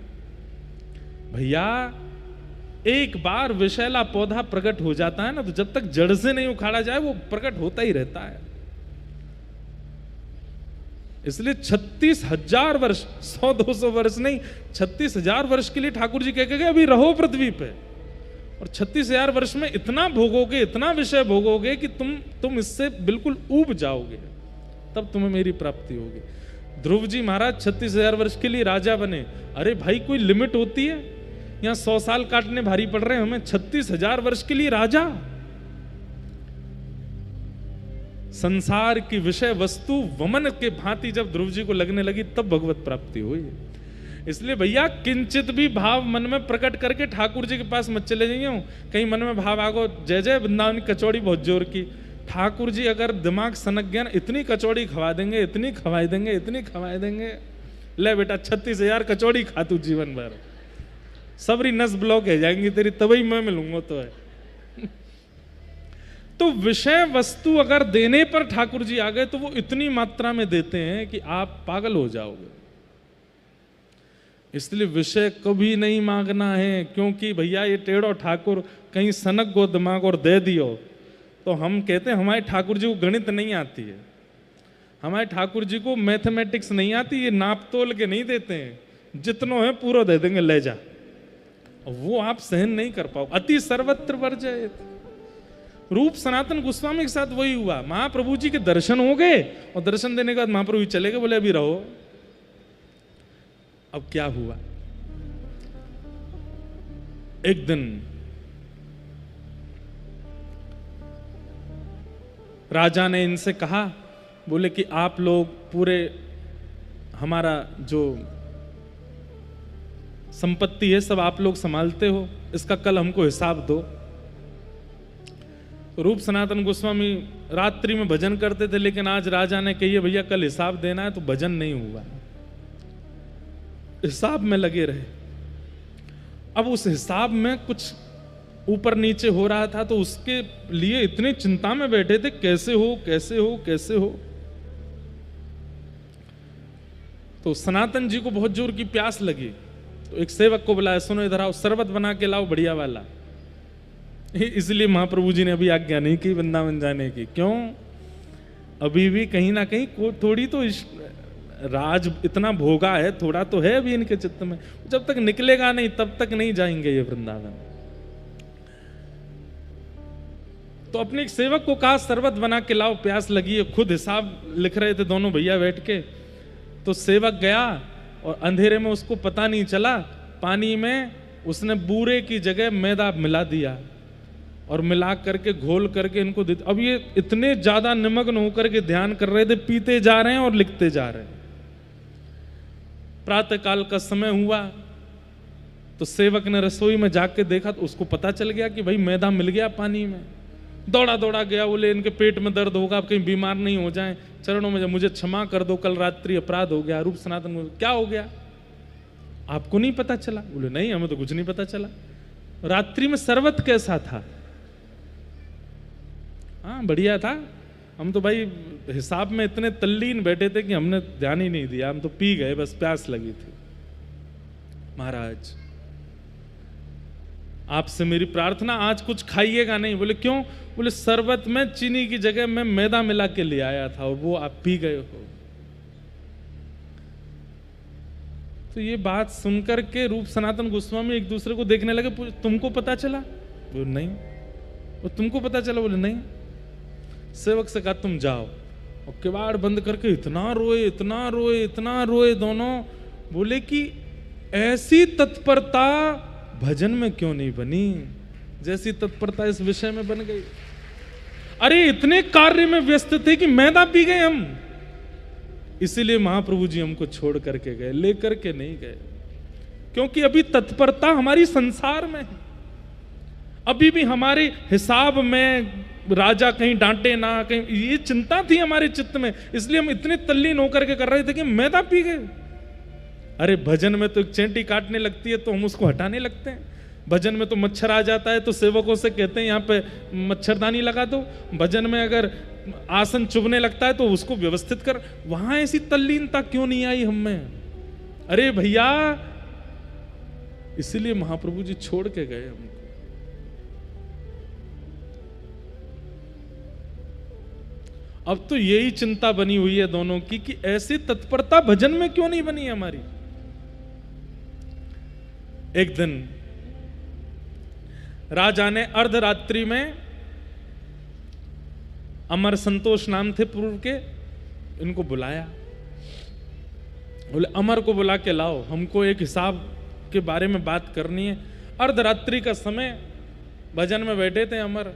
भैया। एक बार विषैला पौधा प्रकट हो जाता है ना, तो जब तक जड़ से नहीं उखाड़ा जाए वो प्रकट होता ही रहता है। इसलिए 36,000 वर्ष, 100-200 वर्ष नहीं, 36,000 वर्ष के लिए ठाकुर जी कह के गए अभी रहो पृथ्वी पे। और 36,000 वर्ष में इतना भोगोगे, इतना विषय भोगोगे कि तुम इससे बिल्कुल ऊब जाओगे, तब तुम्हें मेरी प्राप्ति होगी। ध्रुव जी महाराज 36,000 वर्ष के लिए राजा बने। अरे भाई कोई लिमिट होती है? यहां 100 साल काटने भारी पड़ रहे हैं हमें, 36,000 वर्ष के लिए राजा। संसार की विषय वस्तु वमन के भांति जब ध्रुव जी को लगने लगी तब भगवत प्राप्ति हुई। इसलिए भैया किंचित भी भाव मन में प्रकट करके ठाकुर जी के पास मत चले जाइए। कहीं मन में भाव आगो जय जय वृंदावन की कचौड़ी बहुत जोर की, ठाकुर जी अगर दिमाग सनक गया ना, इतनी कचौड़ी खवा देंगे, इतनी खवाई देंगे, इतनी खवाई देंगे, ले बेटा 36,000 कचौड़ी खा तू जीवन भर, सबरी नस ब्लॉक है जाएंगी तेरी, तभी मैं मिलूंगा तो है। तो विषय वस्तु अगर देने पर ठाकुर जी आ गए तो वो इतनी मात्रा में देते हैं कि आप पागल हो जाओगे। इसलिए विषय कभी नहीं मांगना है, क्योंकि भैया ये टेढ़ो ठाकुर कहीं सनक गो दिमाग और दे दियो तो हम कहते हैं हमारे ठाकुर जी को गणित नहीं आती है, हमारे ठाकुर जी को मैथमेटिक्स नहीं आती, ये नाप तोल के नहीं देते हैं, जितनो है पूरा दे देंगे ले जा। वो आप सहन नहीं कर पाओ। अति सर्वत्र वर्जयेत। रूप सनातन गोस्वामी के साथ वही हुआ। महाप्रभु जी के दर्शन हो गए और दर्शन देने के बाद महाप्रभु जी चले गए, बोले अभी रहो। अब क्या हुआ, एक दिन राजा ने इनसे कहा, बोले कि आप लोग पूरे हमारा जो संपत्ति है सब आप लोग संभालते हो, इसका कल हमको हिसाब दो। रूप सनातन गोस्वामी रात्रि में भजन करते थे, लेकिन आज राजा ने कही भैया कल हिसाब देना है, तो भजन नहीं हुआ, हिसाब में लगे रहे। अब उस हिसाब में कुछ ऊपर नीचे हो रहा था, तो उसके लिए इतने चिंता में बैठे थे, कैसे हो कैसे हो कैसे हो। तो सनातन जी को बहुत जोर की प्यास लगी, तो एक सेवक को बुलाया, सुनो इधर आओ, शरबत बना के लाओ बढ़िया वाला। इसलिए महाप्रभु जी ने अभी आज्ञा नहीं की वृंदावन जाने की। क्यों? अभी भी कहीं ना कहीं थोड़ी तो राज इतना भोगा है, थोड़ा तो है अभी इनके चित्त में, जब तक निकलेगा नहीं तब तक नहीं जाएंगे ये वृंदावन। तो अपने एक सेवक को कहा शरबत बना के लाओ, प्यास लगी है। खुद हिसाब लिख रहे थे दोनों भैया बैठ के। तो सेवक गया और अंधेरे में उसको पता नहीं चला, पानी में उसने बूरे की जगह मैदा मिला दिया और मिला करके घोल करके इनको दे। अब ये इतने ज्यादा निमग्न होकर के ध्यान कर रहे थे, पीते जा रहे हैं और लिखते जा रहे हैं। प्रातः काल का समय हुआ तो सेवक ने रसोई में जाके देखा, तो उसको पता चल गया कि भाई मैदा मिल गया पानी में। दौड़ा दौड़ा गया, बोले इनके पेट में दर्द होगा, अब कहीं बीमार नहीं हो जाएं, चरणों में मुझे क्षमा कर दो, कल रात्रि अपराध हो गया। रूप सनातन क्या हो गया, आपको नहीं पता चला? बोले नहीं, हमें तो कुछ नहीं पता चला। रात्रि में शरबत कैसा था? हाँ बढ़िया था, हम तो भाई हिसाब में इतने तल्लीन बैठे थे कि हमने ध्यान ही नहीं दिया, हम तो पी गए, बस प्यास लगी थी। महाराज आपसे मेरी प्रार्थना, आज कुछ खाइएगा नहीं। बोले क्यों? बोले शरबत में चीनी की जगह मैं मैदा मिला के ले आया था और वो आप पी गए हो। तो ये बात सुनकर के रूप सनातन गोस्वामी एक दूसरे को देखने लगे, तुमको पता चला? बोले नहीं। और तुमको पता चला? बोले नहीं। सेवक से कहा तुम जाओ, और किवाड़ बंद करके इतना रोए इतना रोए इतना रोए दोनों। बोले कि ऐसी तत्परता भजन में क्यों नहीं बनी जैसी तत्परता इस विषय में बन गई। अरे इतने कार्य में व्यस्त थे कि मैदा पी गए हम, इसीलिए महाप्रभु जी हमको छोड़ करके गए, लेकर के नहीं गए, क्योंकि अभी तत्परता हमारी संसार में है। अभी भी हमारे हिसाब में राजा कहीं डांटे ना, कहीं, ये चिंता थी हमारे चित्त में, इसलिए हम इतने तल्लीन होकर के कर रहे थे कि मैदा पी गए। अरे भजन में तो एक चेंटी काटने लगती है तो हम उसको हटाने लगते हैं। भजन में तो मच्छर आ जाता है तो सेवकों से कहते हैं यहाँ पे मच्छरदानी लगा दो। भजन में अगर आसन चुभने लगता है तो उसको व्यवस्थित कर। वहां ऐसी तल्लीनता क्यों नहीं आई हम में? अरे भैया, इसीलिए महाप्रभु जी छोड़ के गए हमको। अब तो यही चिंता बनी हुई है दोनों की कि ऐसी तत्परता भजन में क्यों नहीं बनी हमारी। एक दिन राजा ने अर्धरात्रि में, अमर संतोष नाम थे पूर्व के, इनको बुलाया। बोले अमर को बुला के लाओ, हमको एक हिसाब के बारे में बात करनी है। अर्धरात्रि का समय, भजन में बैठे थे अमर।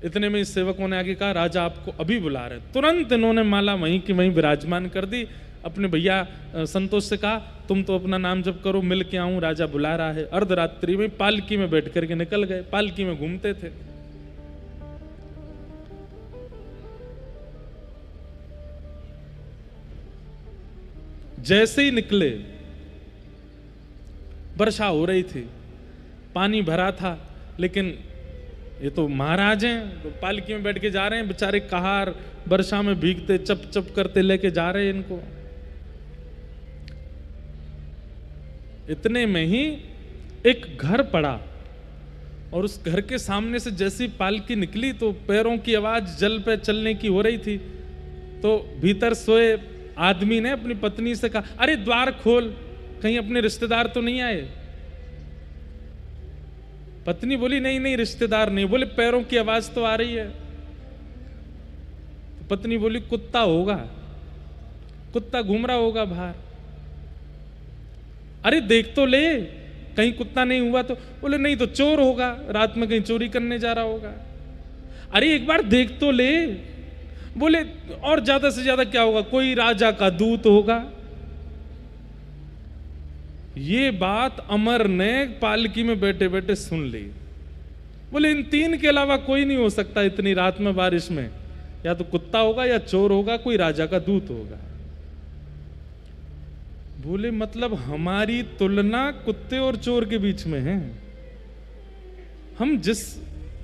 इतने में इस सेवकों ने आगे कहा राजा आपको अभी बुला रहे। तुरंत इन्होंने माला वहीं की वहीं विराजमान कर दी। अपने भैया संतोष से कहा तुम तो अपना नाम जप करो, मिल के आऊं, राजा बुला रहा है। अर्धरात्रि में पालकी में बैठ करके निकल गए। पालकी में घूमते थे। जैसे ही निकले वर्षा हो रही थी, पानी भरा था, लेकिन ये तो महाराज हैं, तो पालकी में बैठ के जा रहे हैं, बेचारे कहार वर्षा में भीगते चप चप करते लेके जा रहे हैं इनको। इतने में ही एक घर पड़ा और उस घर के सामने से जैसी पालकी निकली तो पैरों की आवाज जल पे चलने की हो रही थी। तो भीतर सोए आदमी ने अपनी पत्नी से कहा अरे द्वार खोल, कहीं अपने रिश्तेदार तो नहीं आए। पत्नी बोली नहीं नहीं रिश्तेदार नहीं। बोले पैरों की आवाज तो आ रही है। तो पत्नी बोली कुत्ता होगा, कुत्ता घूम रहा होगा बाहर। अरे देख तो ले, कहीं कुत्ता नहीं हुआ तो। बोले नहीं तो चोर होगा, रात में कहीं चोरी करने जा रहा होगा। अरे एक बार देख तो ले। बोले और ज्यादा से ज्यादा क्या होगा, कोई राजा का दूत होगा। ये बात अमर ने पालकी में बैठे बैठे सुन ली। बोले इन तीन के अलावा कोई नहीं हो सकता इतनी रात में बारिश में, या तो कुत्ता होगा या चोर होगा, कोई राजा का दूत होगा। बोले मतलब हमारी तुलना कुत्ते और चोर के बीच में है। हम जिस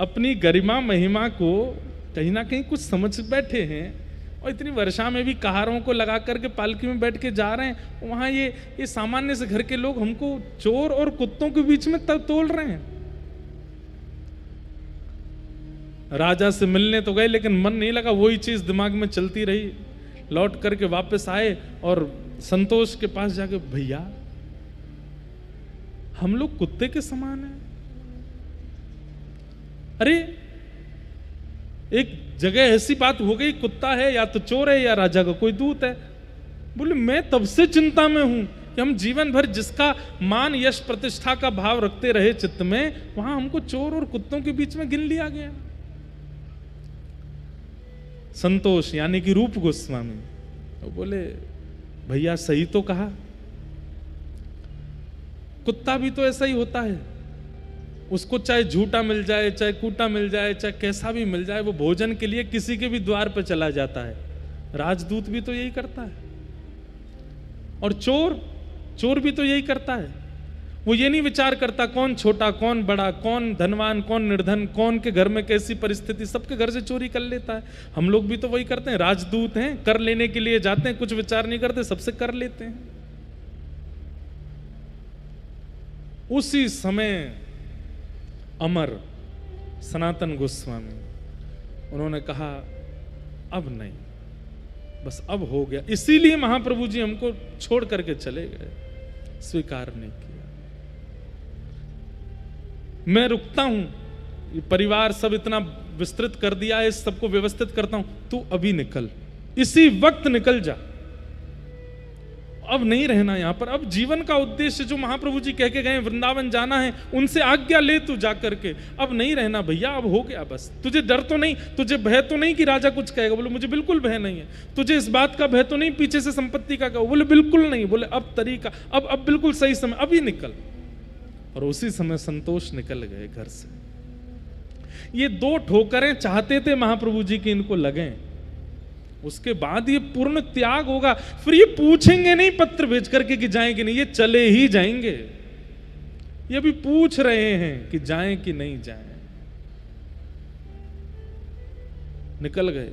अपनी गरिमा महिमा को कहीं ना कहीं कुछ समझ बैठे हैं, और इतनी वर्षा में भी कहारों को लगा करके पालकी में बैठ के जा रहे हैं, वहां ये सामान्य से घर के लोग हमको चोर और कुत्तों के बीच में तोल रहे हैं। राजा से मिलने तो गए लेकिन मन नहीं लगा, वही चीज दिमाग में चलती रही। लौट करके वापस आए और संतोष के पास जाके, भैया हम लोग कुत्ते के समान हैं। अरे एक जगह ऐसी बात हो गई, कुत्ता है या तो चोर है या राजा का कोई दूत है। बोले मैं तब से चिंता में हूं कि हम जीवन भर जिसका मान यश प्रतिष्ठा का भाव रखते रहे चित्त में, वहां हमको चोर और कुत्तों के बीच में गिन लिया गया। संतोष यानी कि रूप गोस्वामी तो बोले भैया सही तो कहा, कुत्ता भी तो ऐसा ही होता है, उसको चाहे झूठा मिल जाए, चाहे कूटा मिल जाए, चाहे कैसा भी मिल जाए, वो भोजन के लिए किसी के भी द्वार पर चला जाता है। राजदूत भी तो यही करता है, और चोर भी तो यही करता है। वो ये नहीं विचार करता कौन छोटा कौन बड़ा, कौन धनवान कौन निर्धन, कौन के घर में कैसी परिस्थिति, सबके घर से चोरी कर लेता है। हम लोग भी तो वही करते हैं, राजदूत हैं, कर लेने के लिए जाते हैं, कुछ विचार नहीं करते, सबसे कर लेते हैं। उसी समय अमर सनातन गोस्वामी उन्होंने कहा अब नहीं, बस अब हो गया। इसीलिए महाप्रभु जी हमको छोड़ करके चले गए, स्वीकार नहीं किया। मैं रुकता हूं, ये परिवार सब इतना विस्तृत कर दिया है, इस सबको व्यवस्थित करता हूं, तू अभी निकल, इसी वक्त निकल जा, अब नहीं रहना यहां पर। अब जीवन का उद्देश्य जो महाप्रभु जी कह के गए वृंदावन जाना है, उनसे आज्ञा ले तू जा करके, अब नहीं रहना भैया, अब हो गया बस। तुझे डर तो नहीं, तुझे भय तो नहीं कि राजा कुछ कहेगा? बोले मुझे बिल्कुल भय नहीं है। तुझे इस बात का भय तो नहीं पीछे से संपत्ति का कहो? बोले बिल्कुल नहीं। बोले अब तरीका, अब बिल्कुल सही समय, अभी निकल। और उसी समय संतोष निकल गए घर से। ये दो ठोकरें चाहते थे महाप्रभु जी की इनको लगे, उसके बाद ये पूर्ण त्याग होगा। फिर ये पूछेंगे नहीं पत्र भेज करके कि जाएं कि नहीं, ये चले ही जाएंगे। ये भी पूछ रहे हैं कि जाएं कि नहीं जाएं। निकल गए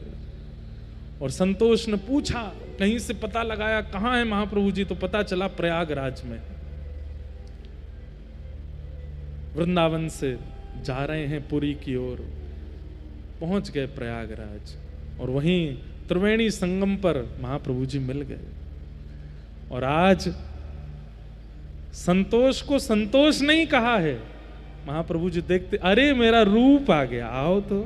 और संतोष ने पूछा, कहीं से पता लगाया कहां है महाप्रभु जी, तो पता चला प्रयागराज में। वृंदावन से जा रहे हैं पुरी की ओर, पहुंच गए प्रयागराज और वहीं त्रिवेणी संगम पर महाप्रभु जी मिल गए। और आज संतोष को संतोष नहीं कहा है, महाप्रभु जी देखते, अरे मेरा रूप आ गया, आओ तो।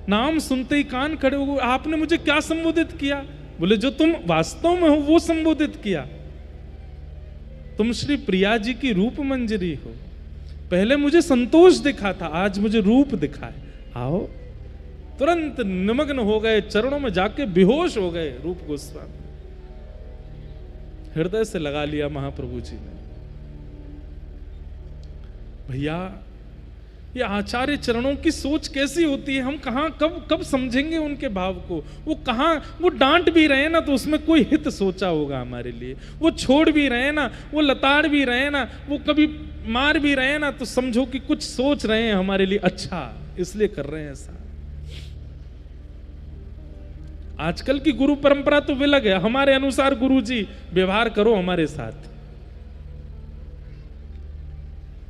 नाम सुनते ही कान खड़े हो गए, आपने मुझे क्या संबोधित किया? बोले जो तुम वास्तव में हो वो संबोधित किया। तुम श्री प्रिया जी की रूप मंजरी हो। पहले मुझे संतोष दिखा था, आज मुझे रूप दिखा है, आओ। तुरंत निमग्न हो गए, चरणों में जाके बेहोश हो गए रूप गोस्वामी। हृदय से लगा लिया महाप्रभु जी ने। भैया ये आचार्य चरणों की सोच कैसी होती है, हम कहां कब समझेंगे उनके भाव को। वो कहां, वो डांट भी रहे ना तो उसमें कोई हित सोचा होगा हमारे लिए, वो छोड़ भी रहे ना, वो लताड़ भी रहे ना, वो कभी मार भी रहे ना, तो समझो कि कुछ सोच रहे हैं हमारे लिए अच्छा, इसलिए कर रहे हैं ऐसा। आजकल की गुरु परंपरा तो विलग है, हमारे अनुसार गुरु जी व्यवहार करो हमारे साथ।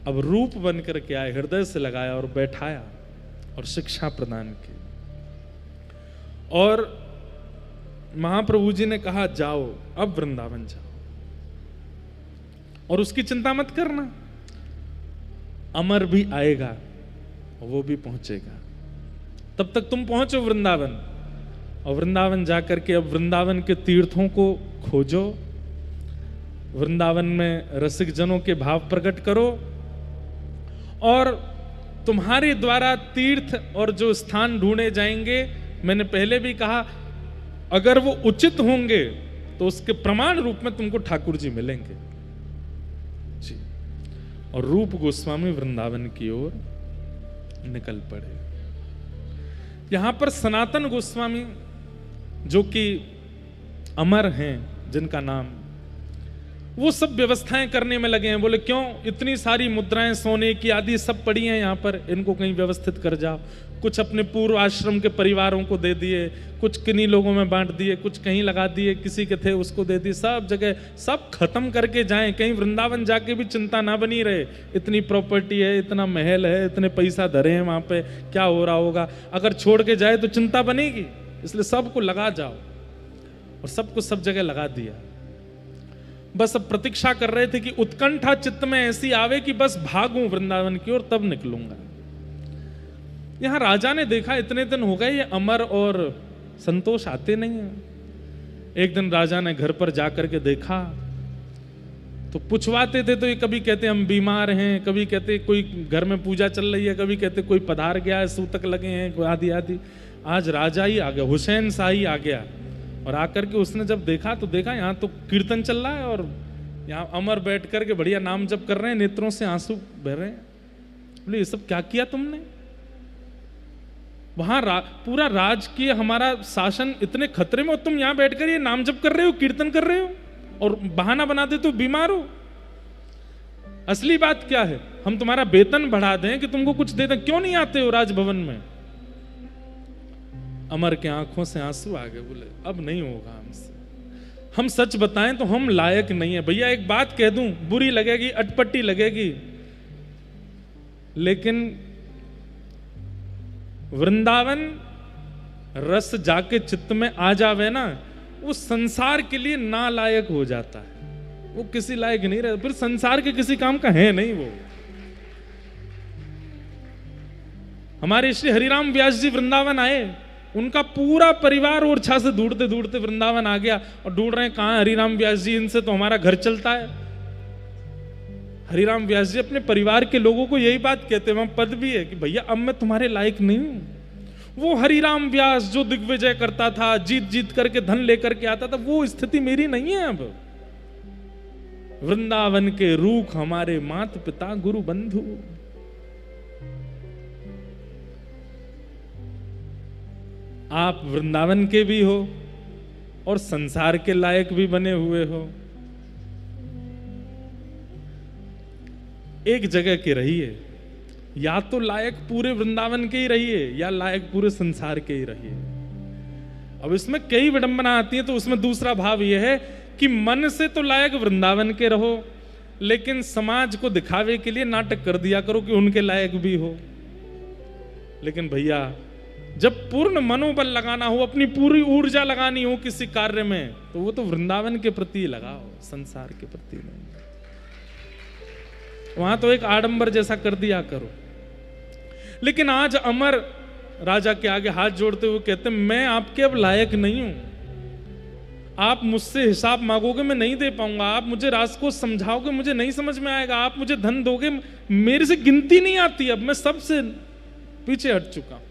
अब रूप बन करके आए, हृदय से लगाया और बैठाया और शिक्षा प्रदान की। और महाप्रभु जी ने कहा जाओ, अब वृंदावन जाओ और उसकी चिंता मत करना, अमर भी आएगा और वो भी पहुंचेगा, तब तक तुम पहुंचो वृंदावन। और वृंदावन जाकर के अब वृंदावन के तीर्थों को खोजो, वृंदावन में रसिक जनों के भाव प्रकट करो, और तुम्हारे द्वारा तीर्थ और जो स्थान ढूंढे जाएंगे, मैंने पहले भी कहा, अगर वो उचित होंगे तो उसके प्रमाण रूप में तुमको ठाकुर जी मिलेंगे जी। और रूप गोस्वामी वृंदावन की ओर निकल पड़े। यहां पर सनातन गोस्वामी जो कि अमर हैं, जिनका नाम, वो सब व्यवस्थाएं करने में लगे हैं। बोले क्यों, इतनी सारी मुद्राएं सोने की आदि सब पड़ी हैं यहाँ पर, इनको कहीं व्यवस्थित कर जाओ। कुछ अपने पूर्व आश्रम के परिवारों को दे दिए, कुछ किन्हीं लोगों में बांट दिए, कुछ कहीं लगा दिए, किसी के थे उसको दे दिए, सब जगह सब खत्म करके जाएं। कहीं वृंदावन जाके भी चिंता ना बनी रहे, इतनी प्रॉपर्टी है, इतना महल है, इतने पैसा धरे हैं वहां पे, क्या हो रहा होगा। अगर छोड़ के जाए तो चिंता बनेगी, इसलिए सबको लगा जाओ। और सबको सब जगह लगा दिया। बस अब प्रतीक्षा कर रहे थे कि उत्कंठा चित्त में ऐसी आवे कि बस भागूं वृंदावन की ओर, तब निकलूंगा। यहां राजा ने देखा इतने दिन हो गए ये अमर और संतोष आते नहीं है। एक दिन राजा ने घर पर जाकर के देखा तो पूछवाते थे, तो ये कभी कहते हम बीमार हैं, कभी कहते कोई घर में पूजा चल रही है, कभी कहते कोई पधार गया है, सूतक लगे हैं, आदि आदि। आज राजा ही आ गया, हुसैन शाह ही आ गया। और आकर के उसने जब देखा तो देखा यहाँ तो कीर्तन चल रहा है और यहाँ अमर बैठ करके बढ़िया नाम जप कर रहे हैं, नेत्रों से आंसू बह रहे हैं। बोले ये सब क्या किया तुमने? वहां पूरा राजकीय हमारा शासन इतने खतरे में, और तुम यहाँ बैठकर ये नाम जप कर रहे हो, कीर्तन कर रहे हो और बहाना बना दे तो बीमार हो। असली बात क्या है? हम तुम्हारा वेतन बढ़ा दें कि तुमको कुछ दे दें, क्यों नहीं आते हो राजभवन में? अमर के आंखों से आंसू आ गए। बोले अब नहीं होगा हमसे, हम सच बताएं तो हम लायक नहीं है। भैया एक बात कह दूं, बुरी लगेगी, अटपटी लगेगी, लेकिन वृंदावन रस जाके चित्त में आ जावे ना, वो संसार के लिए नालायक हो जाता है। वो किसी लायक नहीं रहता, फिर संसार के किसी काम का है नहीं वो। हमारे श्री हरिराम व्यास जी वृंदावन आए, उनका पूरा परिवार ओरछा से ढूंढते ढूंढते वृंदावन आ गया और ढूंढ रहे हैं कहां हरिराम व्यास जी, इनसे तो हमारा घर चलता है। हरिराम व्यास जी अपने परिवार के लोगों को यही बात कहते हैं, वहां पद भी है कि भैया अब मैं तुम्हारे लायक नहीं हूं। वो हरिराम व्यास जो दिग्विजय करता था, जीत जीत करके धन लेकर के आता था, वो स्थिति मेरी नहीं है अब। वृंदावन के रूख हमारे माता पिता गुरु बंधु, आप वृंदावन के भी हो और संसार के लायक भी बने हुए हो। एक जगह के रहिए, या तो लायक पूरे वृंदावन के ही रहिए या लायक पूरे संसार के ही रहिए। अब इसमें कई विडंबना आती है, तो उसमें दूसरा भाव यह है कि मन से तो लायक वृंदावन के रहो, लेकिन समाज को दिखावे के लिए नाटक कर दिया करो कि उनके लायक भी हो। लेकिन भैया जब पूर्ण मनोबल लगाना हो, अपनी पूरी ऊर्जा लगानी हो किसी कार्य में, तो वो तो वृंदावन के प्रति लगाओ, संसार के प्रति नहीं। वहां तो एक आडंबर जैसा कर दिया करो। लेकिन आज अमर राजा के आगे हाथ जोड़ते हुए कहते, मैं आपके अब लायक नहीं हूं, आप मुझसे हिसाब मांगोगे मैं नहीं दे पाऊंगा, आप मुझे रास को समझाओगे मुझे नहीं समझ में आएगा, आप मुझे धन दोगे मेरे से गिनती नहीं आती, अब मैं सबसे पीछे हट चुका हूं।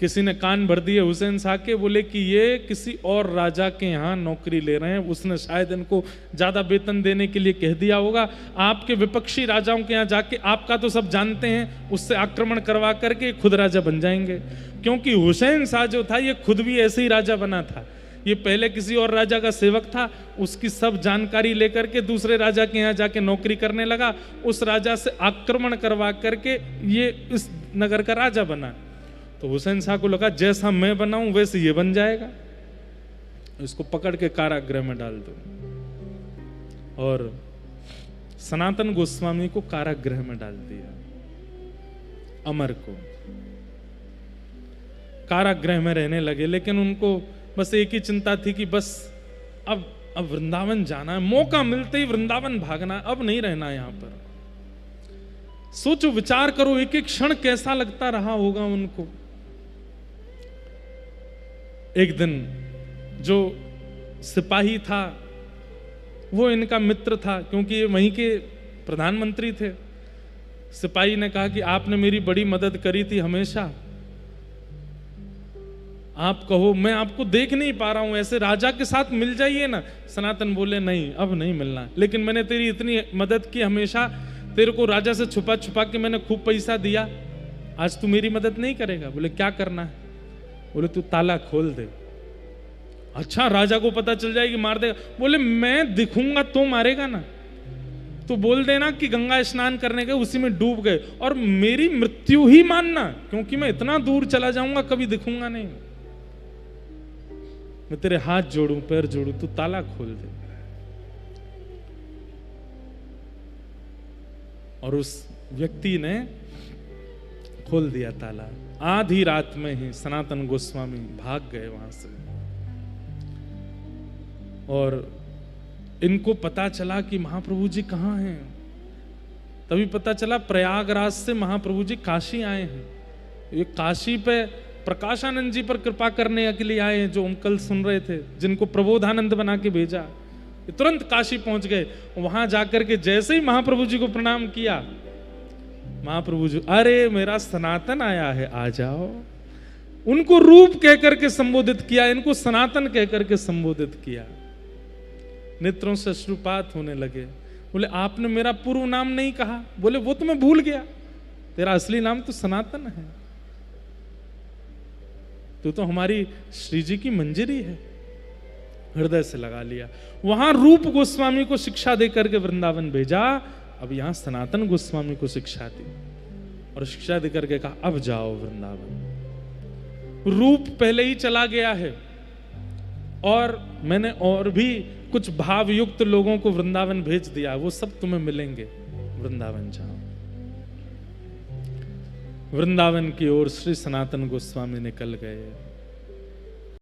किसी ने कान भर दिए हुसैन शाह के, बोले कि ये किसी और राजा के यहाँ नौकरी ले रहे हैं, उसने शायद इनको ज्यादा वेतन देने के लिए कह दिया होगा। आपके विपक्षी राजाओं के यहाँ जाके, आपका तो सब जानते हैं, उससे आक्रमण करवा करके खुद राजा बन जाएंगे। क्योंकि हुसैन शाह जो था ये खुद भी ऐसे ही राजा बना था। ये पहले किसी और राजा का सेवक था, उसकी सब जानकारी लेकर के दूसरे राजा के यहाँ जाके नौकरी करने लगा, उस राजा से आक्रमण करवा करके ये इस नगर का राजा बना। तो हुसैन शाह को लगा जैसा मैं बनाऊं वैसे ये बन जाएगा, इसको पकड़ के कारागृह में डाल दो। और सनातन गोस्वामी को कारागृह में डाल दिया, अमर को कारागृह में रहने लगे। लेकिन उनको बस एक ही चिंता थी कि बस अब वृंदावन जाना है, मौका मिलते ही वृंदावन भागना है, अब नहीं रहना यहां पर। सोचो, विचार करो, एक एक क्षण कैसा लगता रहा होगा उनको। एक दिन जो सिपाही था वो इनका मित्र था, क्योंकि ये वहीं के प्रधानमंत्री थे। सिपाही ने कहा कि आपने मेरी बड़ी मदद करी थी हमेशा, आप कहो मैं आपको देख नहीं पा रहा हूं, ऐसे राजा के साथ मिल जाइए ना। सनातन बोले नहीं, अब नहीं मिलना, लेकिन मैंने तेरी इतनी मदद की हमेशा, तेरे को राजा से छुपा छुपा के मैंने खूब पैसा दिया, आज तू मेरी मदद नहीं करेगा? बोले क्या करना है? बोले तू ताला खोल दे। अच्छा, राजा को पता चल जाएगी, मार देगा। बोले मैं दिखूंगा तो मारेगा ना, तो बोल देना कि गंगा स्नान करने गए, उसी में डूब गए, और मेरी मृत्यु ही मानना, क्योंकि मैं इतना दूर चला जाऊंगा कभी दिखूंगा नहीं। मैं तेरे हाथ जोड़ूं, पैर जोड़ूं, तू ताला खोल दे। और उस व्यक्ति ने खोल दिया ताला। आधी रात में ही सनातन गोस्वामी भाग गए वहां से, और इनको पता चला कि महाप्रभु जी कहाँ हैं। तभी पता चला प्रयागराज से महाप्रभु जी काशी आए हैं। ये काशी पे प्रकाशानंद जी पर कृपा करने के लिए आए हैं, जो हम कल सुन रहे थे, जिनको प्रबोधानंद बना के भेजा। ये तुरंत काशी पहुंच गए। वहां जाकर के जैसे ही महाप्रभु जी को प्रणाम किया, महाप्रभु जी, अरे मेरा सनातन आया है, आ जाओ। उनको रूप कहकर के संबोधित किया, इनको सनातन कहकर के संबोधित किया। नेत्रों से अश्रुपात होने लगे। बोले आपने मेरा पूर्व नाम नहीं कहा। बोले वो तो मैं भूल गया, तेरा असली नाम तो सनातन है, तू तो हमारी श्री जी की मंजरी है। हृदय से लगा लिया। वहां रूप गोस्वामी को शिक्षा देकर के वृंदावन भेजा, अब यहां सनातन गोस्वामी को शिक्षा दी, और शिक्षा देकर के कहा अब जाओ वृंदावन। रूप पहले ही चला गया है, और मैंने और भी कुछ भावयुक्त लोगों को वृंदावन भेज दिया, वो सब तुम्हें मिलेंगे। वृंदावन जाओ। वृंदावन की ओर श्री सनातन गोस्वामी निकल गए।